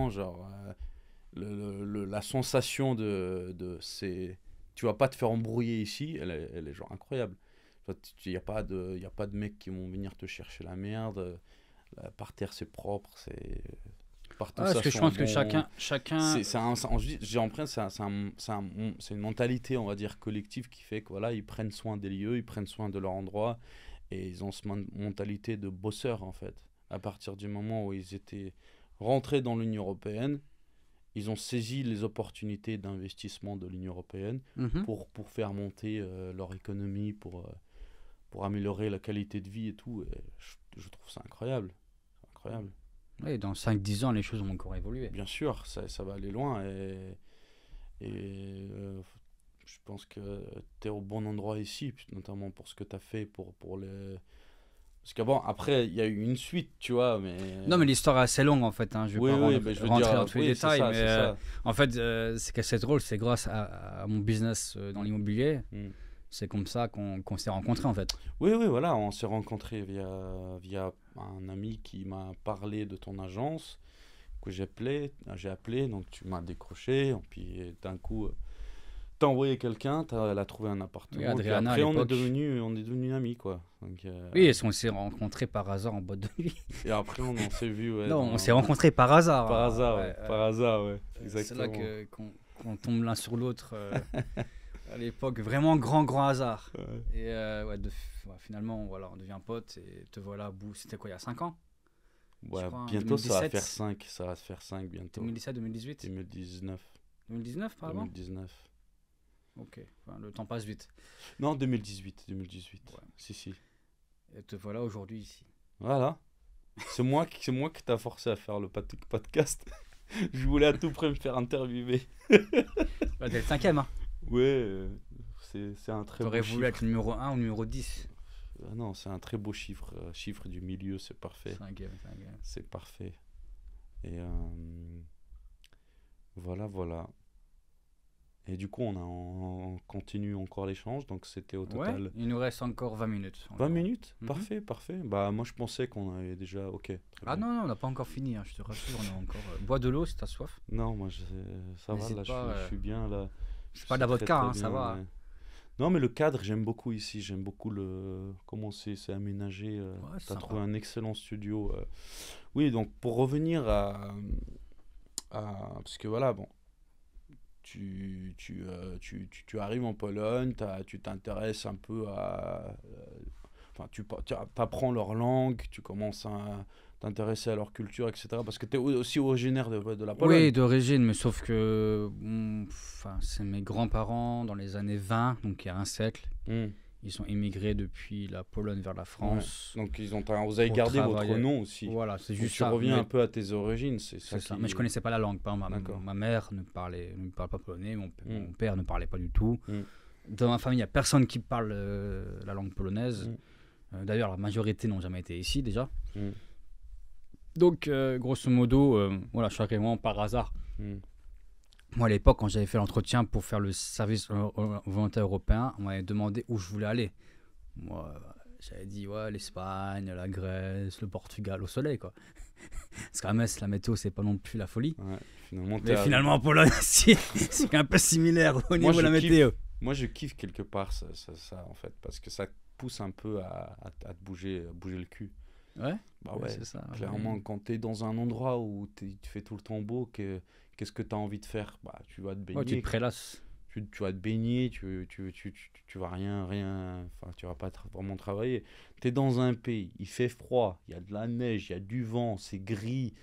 genre, la sensation tu vas pas te faire embrouiller ici, elle est genre incroyable. Il n'y a pas de mecs qui vont venir te chercher la merde. Là, par terre, c'est propre. Partout, parce que je pense que chacun... J'ai l'impression que c'est une mentalité, on va dire, collective qui fait que voilà, ils prennent soin des lieux, ils prennent soin de leur endroit. Et ils ont cette mentalité de bosseurs, en fait. À partir du moment où ils étaient rentrés dans l'Union européenne, ils ont saisi les opportunités d'investissement de l'Union européenne pour faire monter leur économie, pour améliorer la qualité de vie et tout. Et je trouve ça incroyable. Incroyable. Oui, dans 5-10 ans, les choses vont encore évoluer. Bien sûr, ça va aller loin. Et je pense que tu es au bon endroit ici, notamment pour ce que tu as fait pour les... Parce qu'avant, après, il y a eu une suite, tu vois, mais... Non, mais l'histoire est assez longue, en fait. Je vais pas rentrer dans tous les détails, ça, mais en fait, ce qui est assez drôle, c'est grâce à mon business dans l'immobilier. C'est comme ça qu'on s'est rencontrés, en fait. Oui, voilà, on s'est rencontrés via un ami qui m'a parlé de ton agence, que j'ai appelé, donc tu m'as décroché, et puis d'un coup... T'as envoyé quelqu'un, elle a trouvé un appartement. Oui, Adriana, après, on est devenus amis, quoi. Donc, oui, on s'est rencontrés par hasard en boîte de nuit. Et après, on s'est vus. Ouais, non, on s'est rencontrés par hasard. Par hasard, par hasard, ouais. Exactement. C'est là qu'on tombe l'un sur l'autre. À l'époque, vraiment grand hasard. Ouais. Et finalement, voilà, on devient potes et te voilà à bout. C'était quoi, il y a 5 ans? Ouais, bientôt 2017. Ça va faire 5. Ça va se faire 5 bientôt. 2017, 2018 2019. 2019, pardon 2019. Ok, le temps passe vite. Non, 2018. Ouais. Si. Et te voilà aujourd'hui ici. Voilà. C'est moi qui t'a forcé à faire le podcast. Je voulais à tout prix me faire interviewer. T'es le 5e, hein. Ouais, c'est un très beau chiffre. T'aurais voulu être numéro 1 ou numéro 10. Non, c'est un très beau chiffre. Chiffre du milieu, c'est parfait. 5e. C'est parfait. Et voilà. Et du coup, on continue encore l'échange, donc c'était au total... Ouais, il nous reste encore 20 minutes. 20 minutes Parfait. Bah, moi, je pensais qu'on avait déjà... Ok. Non, on n'a pas encore fini, hein, je te rassure, on est encore... Bois de l'eau si t'as soif. Non, moi, ça va, là, je suis bien, là. C'est pas de la vodka, hein, ça va. Ouais. Non, mais le cadre, j'aime beaucoup ici, j'aime beaucoup comment c'est aménagé. T'as trouvé un excellent studio. Oui, donc, pour revenir parce que voilà, bon... Tu arrives en Pologne, tu t'intéresses un peu tu apprends leur langue, tu commences à t'intéresser à leur culture, etc. Parce que tu es aussi originaire de la Pologne. Oui, d'origine, mais sauf que c'est mes grands-parents dans les années 20, donc il y a un siècle. Ils sont immigrés depuis la Pologne vers la France. Ouais. Donc vous avez gardé votre nom aussi. Voilà, c'est juste ça. Tu reviens un peu à tes origines, c'est ça. Mais je connaissais pas la langue. Ma mère ne parle pas polonais, mon père ne parlait pas du tout. Dans ma famille, il n'y a personne qui parle la langue polonaise. D'ailleurs, la majorité n'ont jamais été ici déjà. Donc, grosso modo, je suis arrivé vraiment par hasard. Moi, à l'époque, quand j'avais fait l'entretien pour faire le service volontaire européen, on m'avait demandé où je voulais aller. Moi, j'avais dit l'Espagne, la Grèce, le Portugal, au soleil, quoi. Parce qu'à Metz, la météo, c'est pas non plus la folie. Ouais, finalement, Mais finalement, en Pologne, c'est un peu similaire au niveau de la météo. Moi, je kiffe quelque part ça, en fait, parce que ça pousse un peu à te bouger le cul. Ouais. Bah ouais, c'est ça. clairement, Ouais. quand tu es dans un endroit où tu fais tout le temps beau, qu'est-ce que tu as envie de faire? Bah, tu vas te baigner. Ouais, tu te prélasses. Tu vas te baigner, tu vas enfin, tu vas pas vraiment travailler. Tu es dans un pays, il fait froid, il y a de la neige, il y a du vent, c'est gris.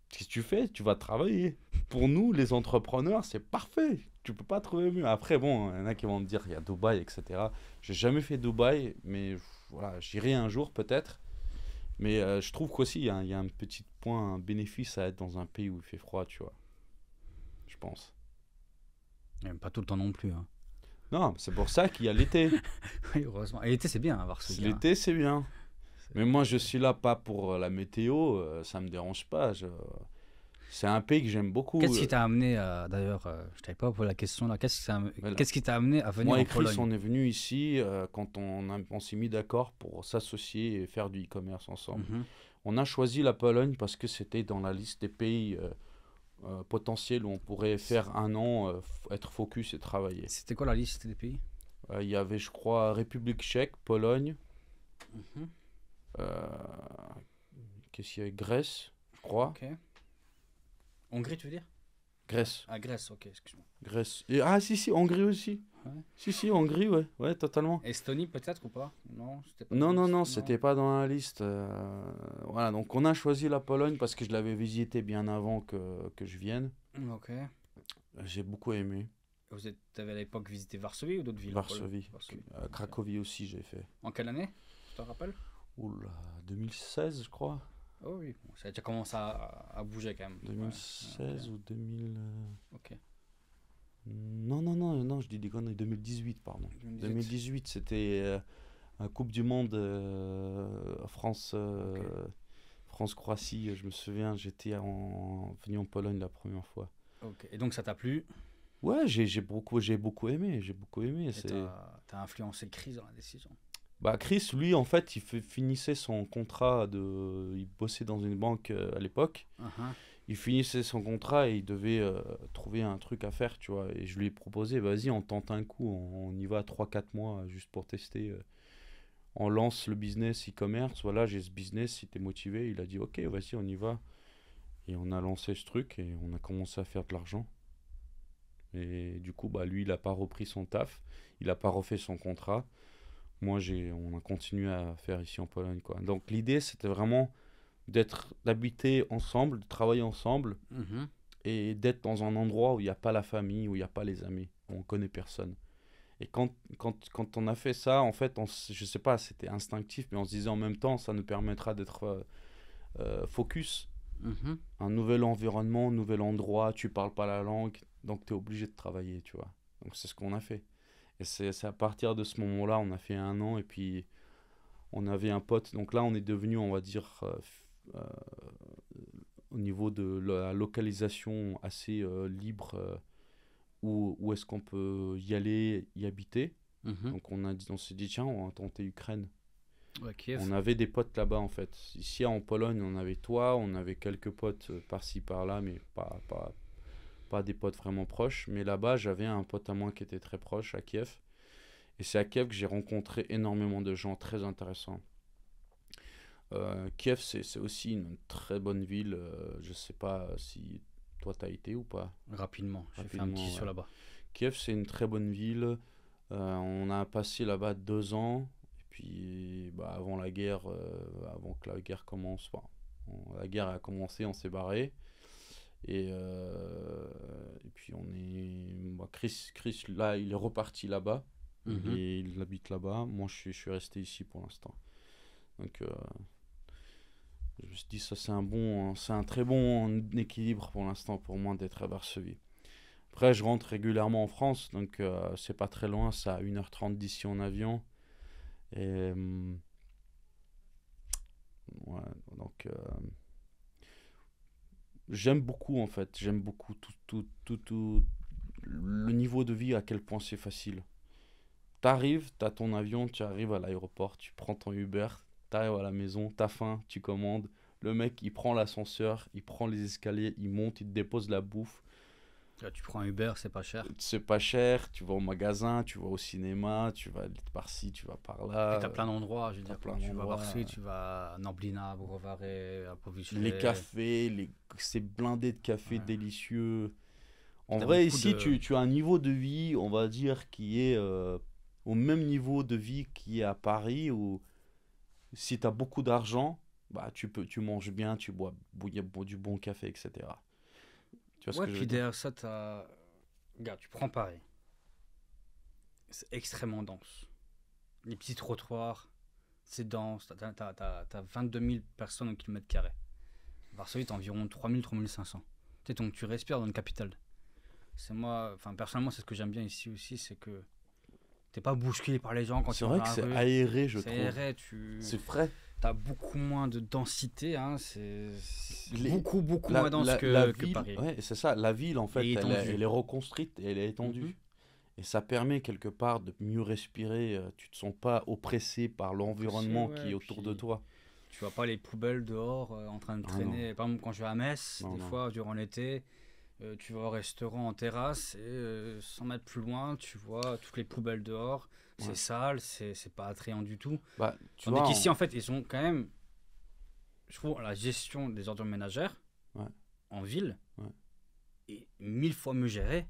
Qu'est-ce que tu fais? Tu vas travailler. Pour nous, les entrepreneurs, c'est parfait. Tu peux pas trouver mieux. Après, bon, il y en a qui vont te dire, il y a Dubaï, etc. J'ai jamais fait Dubaï, mais voilà, j'irai un jour peut-être. Mais je trouve qu'aussi, il y a un petit point, un bénéfice à être dans un pays où il fait froid, tu vois. Je pense. Même pas tout le temps non plus. Hein. Non, c'est pour ça qu'il y a l'été. Oui, heureusement. Et l'été, c'est bien à Varsovie. L'été, c'est bien. Mais moi, je suis là pas pour la météo, ça me dérange pas. C'est un pays que j'aime beaucoup. Qu'est-ce qui t'a amené, d'ailleurs, je t'avais pas posé la question là, qu'est-ce qui t'a amené à venir moi en et Chris, Pologne? on est venus ici quand on s'est mis d'accord pour s'associer et faire du e-commerce ensemble. Mhm. On a choisi la Pologne parce que c'était dans la liste des pays potentiels où on pourrait faire un an, être focus et travailler. C'était quoi la liste des pays? Il y avait, je crois, République tchèque, Pologne, Mhm. euh, qu'est-ce qu'il y avait? Grèce, je crois. Ok. Hongrie, tu veux dire? Grèce. Ah, Grèce, ok, excuse-moi. Grèce. Si, Hongrie aussi. Ouais. Si, Hongrie, ouais, totalement. Estonie, peut-être ou pas? Non, c'était pas Non, c'était pas dans la liste. Voilà, donc on a choisi la Pologne parce que je l'avais visité bien avant que je vienne. Ok. J'ai beaucoup aimé. Vous avez à l'époque visité Varsovie ou d'autres villes en Pologne? Varsovie. Cracovie aussi, j'ai fait. En quelle année? Tu t'en rappelles? Oula, 2016, je crois. Oh oui, bon, ça a déjà commencé à bouger quand même. 2016 Ouais, ou 2000. ok. Non, je dis des conneries. 2018, pardon. 2018, c'était un Coupe du Monde France. Ok. France-Croatie, je me souviens, venu en Pologne la première fois. Ok. Et donc ça t'a plu? Ouais, j'ai beaucoup aimé, Et C'est... t'as influencé Chris dans la décision? Bah, Chris, lui, en fait, finissait son contrat il bossait dans une banque à l'époque. Uh-huh. Il finissait son contrat et il devait trouver un truc à faire, tu vois. Et je lui ai proposé, vas-y, on tente un coup, on y va 3 4 mois juste pour tester. On lance le business e-commerce, voilà, j'ai ce business, si t'es motivé. Il a dit, ok, vas-y, on y va. Et on a lancé ce truc et on a commencé à faire de l'argent. Et du coup, bah, lui, il n'a pas repris son taf, il n'a pas refait son contrat. Moi, on a continué à faire ici en Pologne, quoi. Donc l'idée, c'était vraiment d'habiter ensemble, de travailler ensemble Mhm. et d'être dans un endroit où il n'y a pas la famille, où il n'y a pas les amis, où on connaît personne. Et quand on a fait ça, en fait, je sais pas, c'était instinctif, mais on se disait en même temps, ça nous permettra d'être focus. Mhm. Un nouvel environnement, un nouvel endroit, tu parles pas la langue, donc tu es obligé de travailler, tu vois. Donc c'est ce qu'on a fait. Et c'est à partir de ce moment-là, on a fait un an et puis on avait un pote. Donc là, on est devenu, on va dire, euh, au niveau de la localisation assez libre, où est-ce qu'on peut y aller, y habiter. Mhm. Donc on s'est dit, tiens, on va tenter Ukraine. Ouais, Kiev. On avait des potes là-bas en fait. Ici en Pologne, on avait toi, on avait quelques potes par-ci par-là, mais pas des potes vraiment proches. Mais là-bas, j'avais un pote à moi qui était très proche à Kiev. Et c'est à Kiev que j'ai rencontré énormément de gens très intéressants. Kiev, c'est aussi une très bonne ville. Je sais pas si toi t'as été ou pas. Rapidement, j'ai fait un petit saut Ouais. là-bas. Kiev, c'est une très bonne ville. On a passé là-bas 2 ans. Et puis, bah, avant que la guerre commence, la guerre a commencé, on s'est barré. Et puis, Chris, là, il est reparti là-bas. Mhm. Et il habite là-bas. Moi, je suis resté ici pour l'instant. Donc, je me suis dit, ça, c'est un très bon équilibre pour l'instant pour moi d'être à Varsovie. Après, je rentre régulièrement en France, donc c'est pas très loin, c'est à 1h30 d'ici en avion. Et ouais, donc j'aime beaucoup en fait, j'aime beaucoup tout le niveau de vie, à quel point c'est facile. T'as ton avion, tu arrives à l'aéroport, tu prends ton Uber, t'arrives à la maison, t'as faim, tu commandes, Le mec, il prend l'ascenseur, il prend les escaliers, il monte, il te dépose la bouffe. Là, tu prends un Uber, c'est pas cher. C'est pas cher, tu vas au magasin, tu vas au cinéma, tu vas par-ci, tu vas par là. Et t'as plein d'endroits, je veux dire, plein tu vas à d'endroits. Varsovie, tu vas à Nablina, à Brovare, à Poviche. Les cafés, c'est blindé de cafés délicieux. En T'as vrai, beaucoup ici, de- tu as un niveau de vie, on va dire, qui est au même niveau de vie qui est à Paris, où si tu as beaucoup d'argent, bah, tu manges bien, tu bois du bon café, etc. Tu vois ce Ouais, que je puis veux dire? derrière ça, regarde, tu prends Paris. C'est extrêmement dense. Les petits trottoirs, c'est dense. T'as 22 000 personnes au kilomètre carré. Varsovie, t'as environ 3 000, 3 500. Tu sais, donc tu respires dans une capitale. Personnellement, c'est ce que j'aime bien ici aussi, c'est que t'es pas bousculé par les gens quand tu C'est vas vrai dans que la c'est rue. aéré, je C'est trouve. aéré, C'est frais. t'as beaucoup moins de densité, hein, c'est Les- beaucoup La, moins dense la que ville, Paris. ouais, c'est ça. La ville, en fait, Et étendue. elle est reconstruite et elle est étendue. Mhm. Et ça permet quelque part de mieux respirer. Tu te sens pas oppressé par l'environnement qui est autour de puis toi. tu vois pas les poubelles dehors en train de Ah traîner. Par exemple, quand je vais à Metz, Non, des non. fois, durant l'été, tu vas au restaurant en terrasse et 100 mètres plus loin, tu vois toutes les poubelles dehors. Ouais. C'est sale, c'est pas attrayant du tout. Bah, tu Tandis vois, qu'ici, en fait, ils ont quand même, je trouve, la gestion des ordures ménagères Ouais. en ville Ouais. est 1000 fois mieux gérée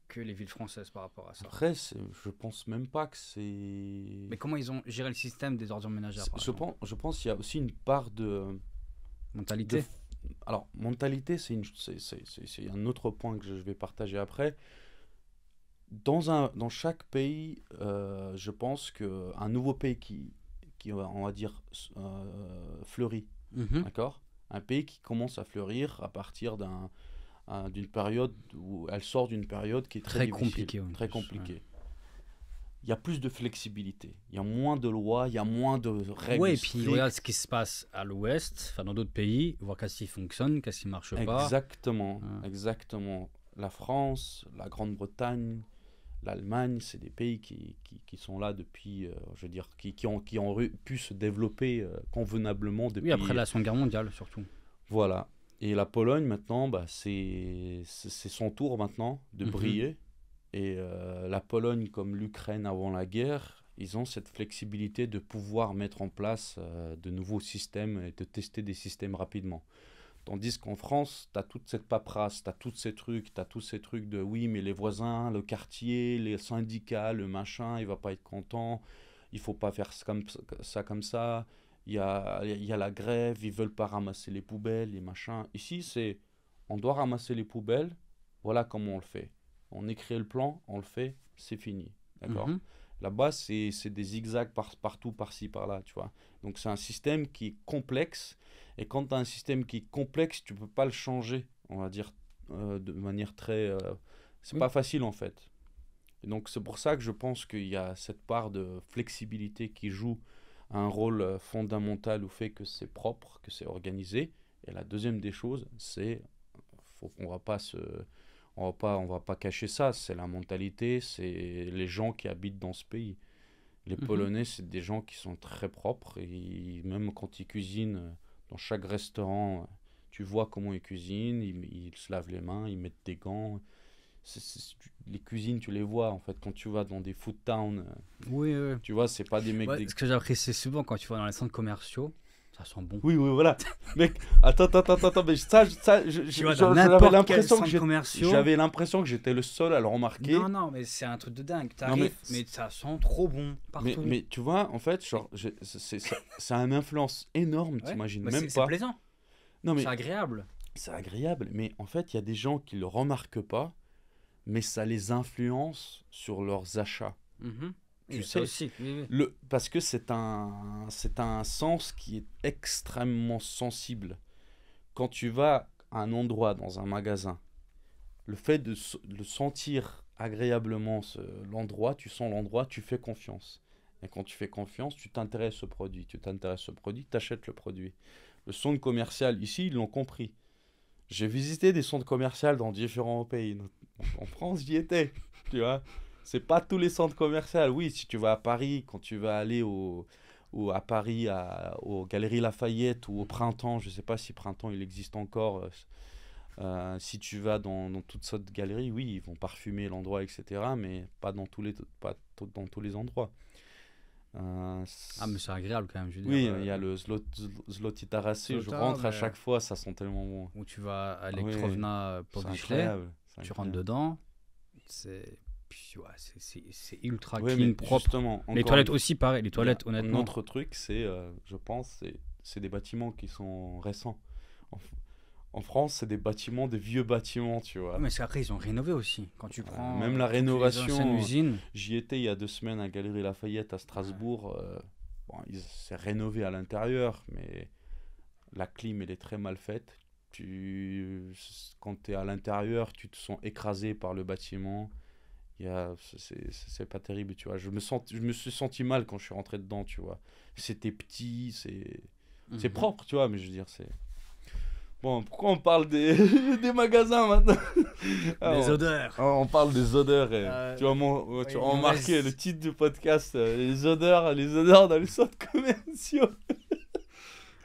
que les villes françaises par rapport à ça. Après, je pense même pas que c'est. Mais comment ils ont géré le système des ordures ménagères, par exemple Je pense qu'il y a aussi une part de. Mentalité. Alors, mentalité, c'est un autre point que je vais partager après. Dans chaque pays, je pense qu'un nouveau pays on va dire, fleurit, Mhm. d'accord? Un pays qui commence à fleurir à partir d'une période où elle sort d'une période qui est très difficile, compliquée, en très plus, compliquée. Il y a plus de flexibilité, il y a moins de lois, il y a moins de règles Ouais, et puis strictes. regarde ce qui se passe à l'ouest, enfin dans d'autres pays, voir qu'est-ce qui fonctionne, qu'est-ce qui marche pas. Exactement, Ah. exactement. La France, la Grande-Bretagne, l'Allemagne, c'est des pays qui sont là depuis, je veux dire, qui ont pu se développer convenablement depuis. Oui, après la Seconde Guerre mondiale, surtout. Voilà. Et la Pologne, maintenant, bah, c'est son tour maintenant de Mhm. briller. Et la Pologne, comme l'Ukraine avant la guerre, ils ont cette flexibilité de pouvoir mettre en place de nouveaux systèmes et de tester des systèmes rapidement. Tandis qu'en France, tu as toute cette paperasse, tu as tous ces trucs de oui, mais les voisins, le quartier, les syndicats, le machin, il va pas être content, il faut pas faire ça comme ça, il y a la grève, ils veulent pas ramasser les poubelles, les machins. Ici, on doit ramasser les poubelles, voilà comment on le fait. On écrit le plan, on le fait, c'est fini. D'accord? Mhm. Là-bas, c'est des zigzags partout, par-ci, par-là, tu vois. Donc c'est un système qui est complexe. Et quand tu as un système qui est complexe, tu peux pas le changer, on va dire, de manière très... c'est Oui. pas facile, en fait. Et donc c'est pour ça que je pense qu'il y a cette part de flexibilité qui joue un rôle fondamental au fait que c'est propre, que c'est organisé. Et la deuxième des choses, c'est... On va pas cacher ça, c'est la mentalité, c'est les gens qui habitent dans ce pays. Les Mhm. Polonais, c'est des gens qui sont très propres et même quand ils cuisinent dans chaque restaurant, tu vois comment ils cuisinent, ils se lavent les mains, ils mettent des gants. Les cuisines, tu les vois en fait quand tu vas dans des food towns, Oui, oui. tu vois, c'est pas des mecs. Ouais, ce que j'apprécie souvent quand tu vas dans les centres commerciaux, ça sent bon. Oui, oui, voilà. Mec, attends, mais Tu vois, dans j'avais n'importe quel l'impression centre commercial. j'avais l'impression que j'étais le seul à le remarquer. Non, non, mais c'est un truc de dingue. T'arrives, mais ça sent trop bon partout. Mais tu vois, en fait, genre, ça a une influence énorme, Ouais, t'imagines mais même c'est pas. plaisant, Non, mais c'est agréable. c'est agréable, mais en fait, il y a des gens qui le remarquent pas, mais ça les influence sur leurs achats. Mhm. Tu Et sais, ça aussi, oui, oui. parce que c'est un sens qui est extrêmement sensible. Quand tu vas à un endroit, dans un magasin, le fait de sentir agréablement l'endroit, tu sens l'endroit, tu fais confiance. Et quand tu fais confiance, tu t'intéresses au produit. Tu t'intéresses au produit, tu achètes le produit. Le centre commercial, ici, ils l'ont compris. J'ai visité des centres commerciaux dans différents pays. En France, j'y étais. Tu vois, c'est pas tous les centres commerciaux. Oui, si tu vas à Paris, quand tu vas aller ou à Paris, aux Galeries Lafayette, ou au Printemps, je ne sais pas si Printemps il existe encore. Si tu vas dans toutes sortes de galeries, oui, ils vont parfumer l'endroit, etc. Mais pas dans tous les endroits. Mais c'est agréable quand même, je veux dire. Oui, il y a le Zloty Tarasy, je rentre à chaque fois, ça sent tellement bon. Où tu vas à Elektrovna Powiśle, tu rentres dedans, c'est ultra clean, propre. Justement, les toilettes aussi, pareil, les toilettes, honnêtement. Un autre truc, je pense, c'est des bâtiments qui sont récents. En France, c'est des vieux bâtiments, tu vois. Mais c'est après, ils ont rénové aussi. Quand tu prends même la rénovation, usines. J'y étais il y a 2 semaines à Galerie Lafayette à Strasbourg. C'est rénové à l'intérieur, mais la clim, elle est très mal faite. Quand tu es à l'intérieur, tu te sens écrasé par le bâtiment. C'est pas terrible, tu vois. Je me suis senti mal quand je suis rentré dedans, tu vois. C'était petit, c'est propre, tu vois, mais je veux dire, c'est... Bon, pourquoi on parle des magasins maintenant? Des odeurs. On parle des odeurs. Tu vas remarquer le titre du podcast, les odeurs dans les centres commerciaux.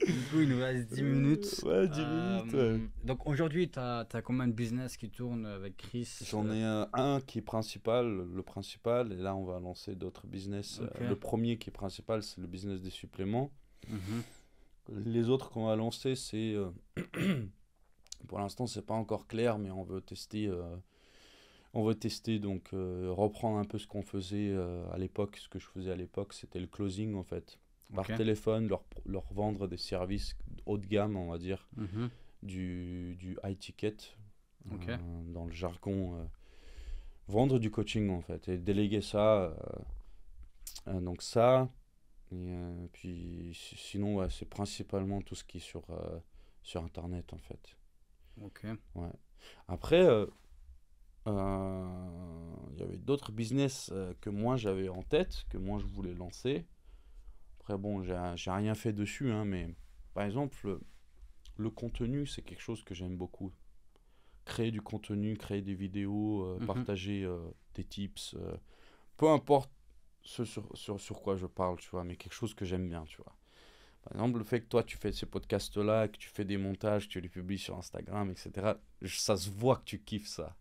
Du coup, il nous reste 10 minutes. Ouais, 10 minutes. Ouais. Donc aujourd'hui, tu as combien de business qui tournent avec Chris? J'en ai un qui est le principal, et là on va lancer d'autres business. Okay. Le premier qui est principal, c'est le business des suppléments. Les autres qu'on va lancer, c'est... pour l'instant, c'est pas encore clair, mais on veut tester... donc reprendre un peu ce qu'on faisait à l'époque. Ce que je faisais à l'époque, c'était le closing, en fait. Par téléphone, leur vendre des services haut de gamme, on va dire. Du high ticket. Dans le jargon. Vendre du coaching, en fait. Et déléguer ça. Donc ça... Et puis sinon, ouais, c'est principalement tout ce qui est sur Internet, en fait. Ouais. Après, il y avait d'autres business que moi j'avais en tête, que moi je voulais lancer. Après, bon, j'ai rien fait dessus, hein, mais par exemple, le contenu, c'est quelque chose que j'aime beaucoup. Créer du contenu, créer des vidéos, partager des tips, peu importe sur quoi je parle, tu vois, mais quelque chose que j'aime bien, tu vois. Par exemple, le fait que toi, tu fais ces podcasts-là, que tu fais des montages, que tu les publies sur Instagram, etc., ça se voit que tu kiffes ça.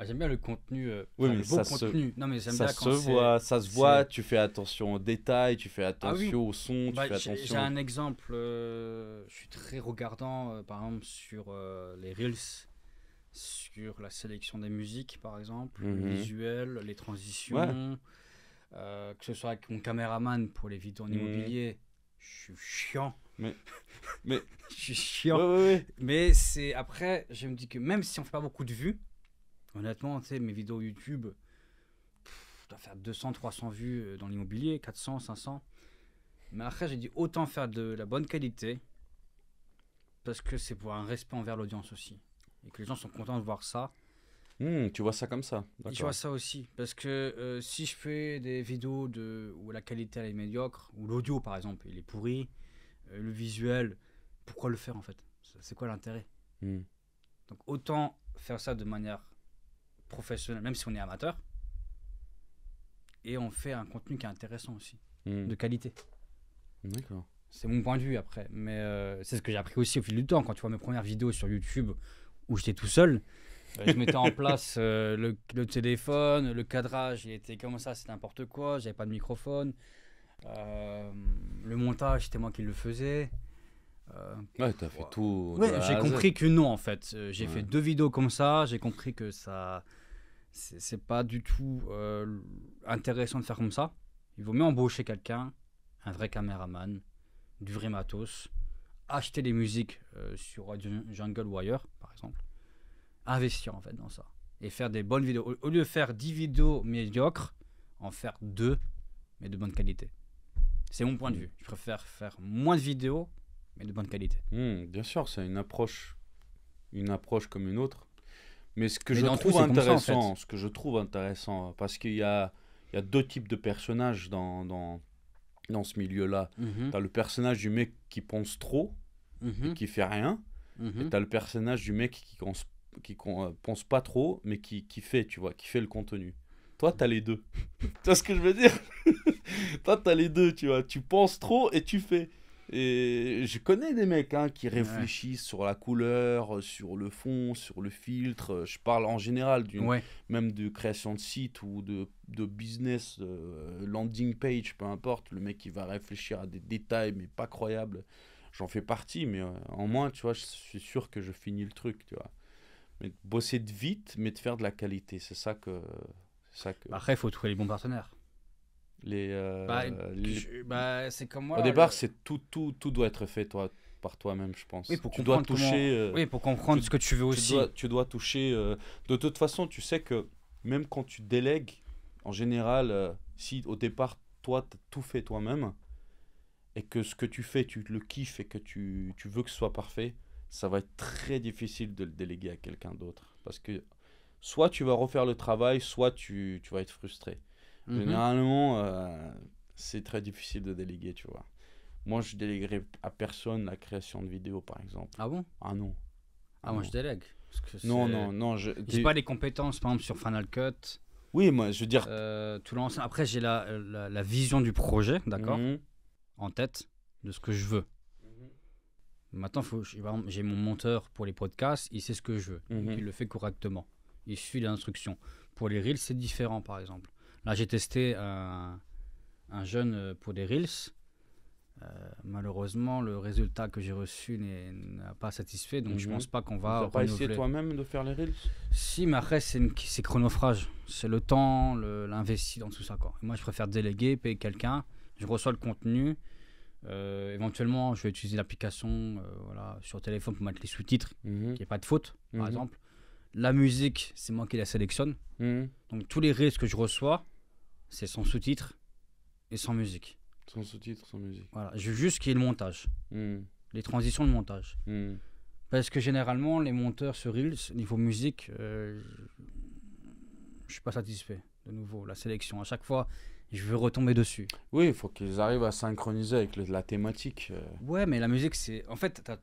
J'aime bien le contenu. Oui, mais ça contenu. Non, mais j'aime ça bien quand ça se voit, tu fais attention aux détails, tu fais attention au son, tu fais attention... J'ai un exemple, je suis très regardant, par exemple, sur les Reels, sur la sélection des musiques, par exemple, le visuel, les transitions... que ce soit avec mon caméraman pour les vidéos en immobilier, je suis chiant. Mais je suis chiant. Ouais. Mais c'est après, je me dis que même si on fait pas beaucoup de vues, honnêtement, tu sais, mes vidéos YouTube, je dois faire 200, 300 vues dans l'immobilier, 400, 500. Mais après, j'ai dit autant faire de la bonne qualité parce que c'est pour un respect envers l'audience aussi. Et que les gens sont contents de voir ça. Tu vois ça comme ça, d'accord. Je vois ça aussi, parce que si je fais des vidéos où la qualité elle est médiocre, ou l'audio par exemple, il est pourri, le visuel, pourquoi le faire en fait? C'est quoi l'intérêt? Donc autant faire ça de manière professionnelle, même si on est amateur, et on fait un contenu qui est intéressant aussi, de qualité. D'accord. C'est mon point de vue après, mais c'est ce que j'ai appris aussi au fil du temps, quand tu vois mes premières vidéos sur YouTube où j'étais tout seul. Je mettais en place le téléphone, le cadrage, il était comme ça, c'était n'importe quoi, j'avais pas de microphone. Le montage, c'était moi qui le faisais. Ouais, t'as fait tout. Ouais, j'ai compris que non, en fait. J'ai fait 2 vidéos comme ça, j'ai compris que ça. C'est pas du tout intéressant de faire comme ça. Il vaut mieux embaucher quelqu'un, un vrai caméraman, du vrai matos, acheter des musiques sur Jungle ou ailleurs, par exemple. Investir en fait dans ça et faire des bonnes vidéos au lieu de faire 10 vidéos médiocres, en faire 2 mais de bonne qualité. C'est mon point de vue. Je préfère faire moins de vidéos mais de bonne qualité. Bien sûr, c'est une approche comme une autre, mais ce que je trouve intéressant, parce qu'il y a 2 types de personnages dans ce milieu-là. T'as le personnage du mec qui pense trop et qui fait rien, et t'as le personnage du mec qui pense pas trop mais qui fait, tu vois, qui fait le contenu. Toi, t'as les deux. Tu vois ce que je veux dire? Toi, t'as les deux, tu vois. Tu penses trop et tu fais. Et je connais des mecs qui réfléchissent sur la couleur, sur le fond, sur le filtre. Je parle en général même de création de site ou de business, landing page, peu importe. Le mec qui va réfléchir à des détails, mais pas croyables. J'en fais partie, mais en moins, tu vois, je suis sûr que je finis le truc, tu vois. Mais bosser de vite, mais de faire de la qualité, c'est ça que... Après, il faut trouver les bons partenaires. C'est comme moi. Au départ, c'est tout doit être fait par toi-même, je pense. Oui, pour tu dois toucher. Oui, pour comprendre ce que tu veux aussi. Tu dois toucher. De toute façon, tu sais que même quand tu délègues, en général, si au départ, toi, tu as tout fait toi-même, et que ce que tu fais, tu le kiffes et que tu veux que ce soit parfait, ça va être très difficile de le déléguer à quelqu'un d'autre. Parce que soit tu vas refaire le travail, soit tu vas être frustré. Généralement, c'est très difficile de déléguer, tu vois. Moi, je déléguerai à personne la création de vidéos, par exemple. Ah bon? Ah non. Moi, je délègue. Parce que non. J'ai pas les compétences, par exemple, sur Final Cut. Oui, moi, je veux dire... tout l'ensemble. Après, j'ai la vision du projet, d'accord, en tête, de ce que je veux. Maintenant, j'ai mon monteur pour les podcasts, il sait ce que je veux. Donc, il le fait correctement. Il suit les instructions. Pour les Reels, c'est différent, par exemple. Là, j'ai testé un jeune pour des Reels. Malheureusement, le résultat que j'ai reçu n'a pas satisfait. Donc, je pense pas qu'on va renouveler. Tu n'as pas essayé toi-même de faire les Reels? Si, mais après, c'est chronophage. C'est le temps, l'investi dans tout ça, quoi. Et moi, je préfère déléguer, payer quelqu'un. Je reçois le contenu. Éventuellement, je vais utiliser l'application sur téléphone pour mettre les sous-titres, qu'il n'y ait pas de faute, par exemple. La musique, c'est moi qui la sélectionne. Donc, tous les Reels que je reçois, c'est sans sous-titres et sans musique. Sans sous-titres, sans musique. Voilà, je veux juste qu'il y ait le montage. Les transitions de montage. Parce que généralement, les monteurs sur Reels, niveau musique, je suis pas satisfait. De nouveau, la sélection. À chaque fois, je veux retomber dessus. Oui, il faut qu'ils arrivent à synchroniser avec la thématique. Ouais, mais la musique, c'est... En fait, t'as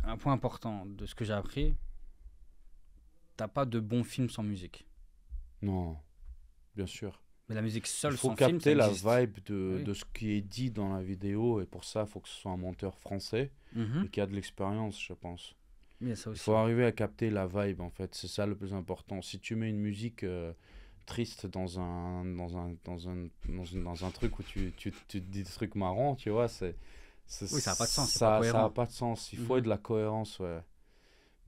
un point important de ce que j'ai appris. T'as pas de bon film sans musique. Non, bien sûr. Mais la musique seule Il sans film, faut capter la vibe de ce qui est dit dans la vidéo. Et pour ça, il faut que ce soit un monteur français et qui a de l'expérience, je pense. Mais ça aussi. Il faut arriver à capter la vibe, en fait. C'est ça le plus important. Si tu mets une musique triste dans un truc où tu te dis des trucs marrants, tu vois, oui, ça n'a pas de sens. Ça n'a pas de sens. Il faut de la cohérence, ouais.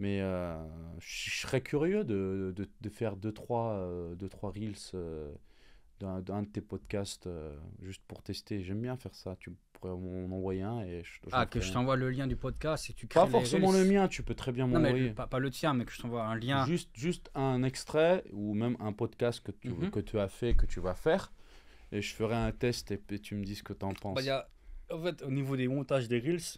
Mais je serais curieux de faire 2-3 reels d'un de tes podcasts juste pour tester. J'aime bien faire ça. Tu pourrais m'en envoyer un et je t'envoie le lien du podcast et tu crées pas forcément le mien, tu peux très bien m'envoyer. Pas le tien, mais que je t'envoie un lien. Juste un extrait ou même un podcast que tu as fait, que tu vas faire. Et je ferai un test et puis tu me dis ce que tu en penses. En fait, au niveau des montages des reels,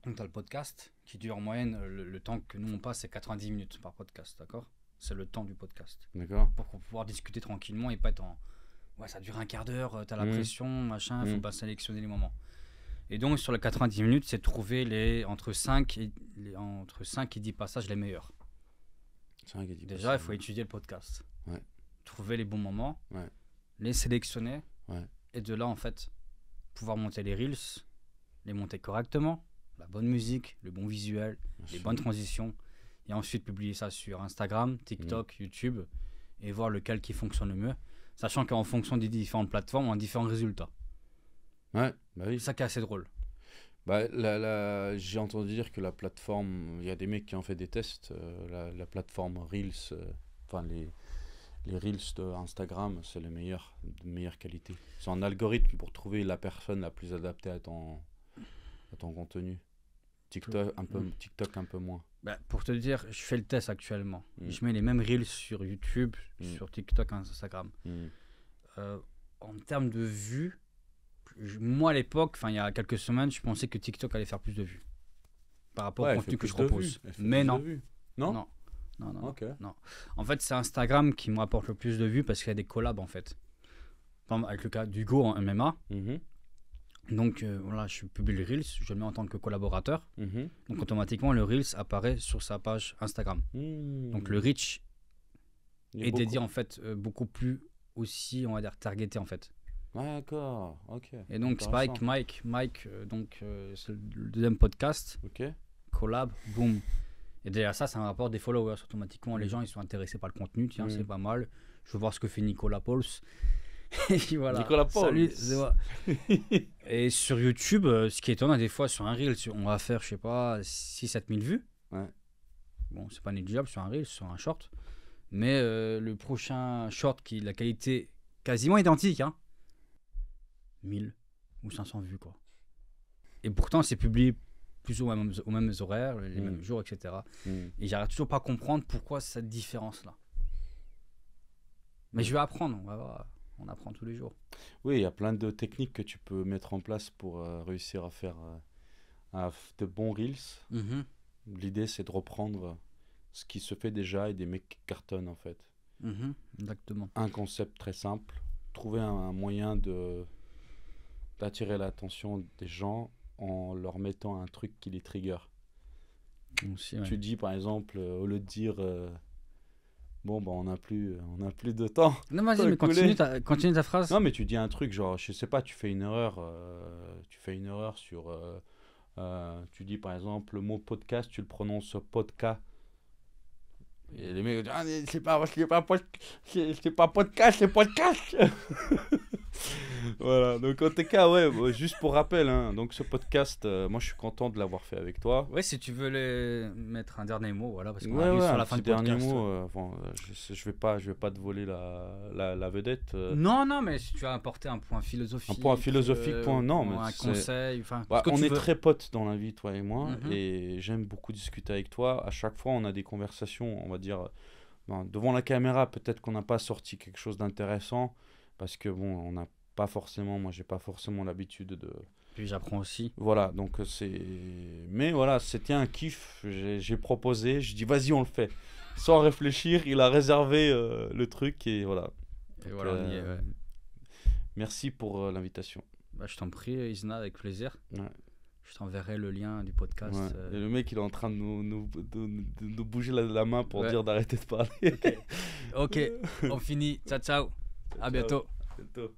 on a le podcast qui dure en moyenne, le temps que nous on passe, c'est 90 minutes par podcast, d'accord? C'est le temps du podcast. D'accord. Pour pouvoir discuter tranquillement et pas être en... Ouais, ça dure un quart d'heure, t'as la pression, machin, il faut pas sélectionner les moments. Et donc, sur les 90 minutes, c'est de trouver entre 5 et 10 passages les meilleurs. 5 et 10 Déjà, il faut étudier le podcast. Ouais. Trouver les bons moments, les sélectionner, et de là, en fait, pouvoir monter les reels, les monter correctement, la bonne musique, le bon visuel, les bonnes transitions, et ensuite publier ça sur Instagram, TikTok, YouTube, et voir lequel qui fonctionne le mieux, sachant qu'en fonction des différentes plateformes, on a différents résultats. Ouais, bah oui. C'est ça qui est assez drôle. Bah, j'ai entendu dire que la plateforme, il y a des mecs qui ont fait des tests, la plateforme Reels, les Reels de Instagram, c'est de meilleure qualité. C'est un algorithme pour trouver la personne la plus adaptée à ton contenu. TikTok un peu moins. Bah, pour te dire, je fais le test actuellement. Je mets les mêmes Reels sur YouTube, sur TikTok, Instagram. En termes de vues, moi à l'époque, il y a quelques semaines, je pensais que TikTok allait faire plus de vues par rapport au contenu que je propose. Mais non. Non. Okay. Non. En fait, c'est Instagram qui me rapporte le plus de vues parce qu'il y a des collabs en fait. Par exemple, avec le cas d'Hugo en MMA. Donc voilà, je publie le Reels, je le mets en tant que collaborateur. Donc automatiquement, le Reels apparaît sur sa page Instagram. Donc le reach Et dédié en fait beaucoup plus aussi, on va dire, targeté en fait. D'accord, ok. Et donc c'est pareil que Mike c'est le deuxième podcast. Ok. Collab, boum. Et déjà ça un rapport des followers automatiquement. Les gens ils sont intéressés par le contenu, tiens c'est pas mal. Je veux voir ce que fait Nicolas Pauls. Et voilà. Nicolas Pauls. Salut. Et sur YouTube, ce qui est étonnant des fois sur un reel, on va faire je sais pas 6-7 000 vues. Ouais. Bon c'est pas négligeable sur un reel, sur un short. Mais le prochain short qui la qualité quasiment identique, hein, 1000 ou 500 vues quoi. Et pourtant c'est publié plus aux mêmes horaires, les mêmes jours, etc. Et j'arrive toujours pas à comprendre pourquoi cette différence là. Mais je vais apprendre, on va voir, on apprend tous les jours. Oui, il y a plein de techniques que tu peux mettre en place pour réussir à faire de bons reels. L'idée c'est de reprendre ce qui se fait déjà et des mecs qui cartonnent en fait. Exactement. Un concept très simple, trouver un moyen d'attirer l'attention des gens en leur mettant un truc qui les trigger. Aussi, ouais. Tu dis par exemple, au lieu de dire bon bah on n'a plus de temps. Non vas-y mais continue ta phrase. Non mais tu dis un truc genre je sais pas, tu fais une erreur sur tu dis par exemple le mot podcast, tu le prononces podcast. Et les mecs disent ah, c'est pas podcast, c'est podcast. Voilà, donc en tout cas, ouais, juste pour rappel, hein, donc ce podcast, moi je suis content de l'avoir fait avec toi. Ouais, si tu veux mettre un dernier mot, voilà, parce qu'on ouais, arrive sur la fin du du podcast. Dernier mot, je vais pas te voler la vedette. Non, mais si tu as apporté un point philosophique. Un point philosophique, non, mais un conseil, enfin. On est très potes dans la vie, toi et moi, et j'aime beaucoup discuter avec toi. À chaque fois, on a des conversations, on va dire, devant la caméra, peut-être qu'on n'a pas sorti quelque chose d'intéressant, parce que bon, on n'a pas forcément, moi j'ai pas forcément l'habitude de... Puis j'apprends aussi. Voilà, donc c'est... Mais voilà, c'était un kiff, j'ai proposé, je dis vas-y on le fait. Sans réfléchir, il a réservé le truc et voilà. Et donc, voilà, on y est, ouais. Merci pour l'invitation. Bah, je t'en prie Isna, avec plaisir. Ouais. Je t'enverrai le lien du podcast. Ouais. Et le mec il est en train de nous bouger la main pour dire d'arrêter de parler. Ok, on finit. Ciao. À bientôt. Bientôt.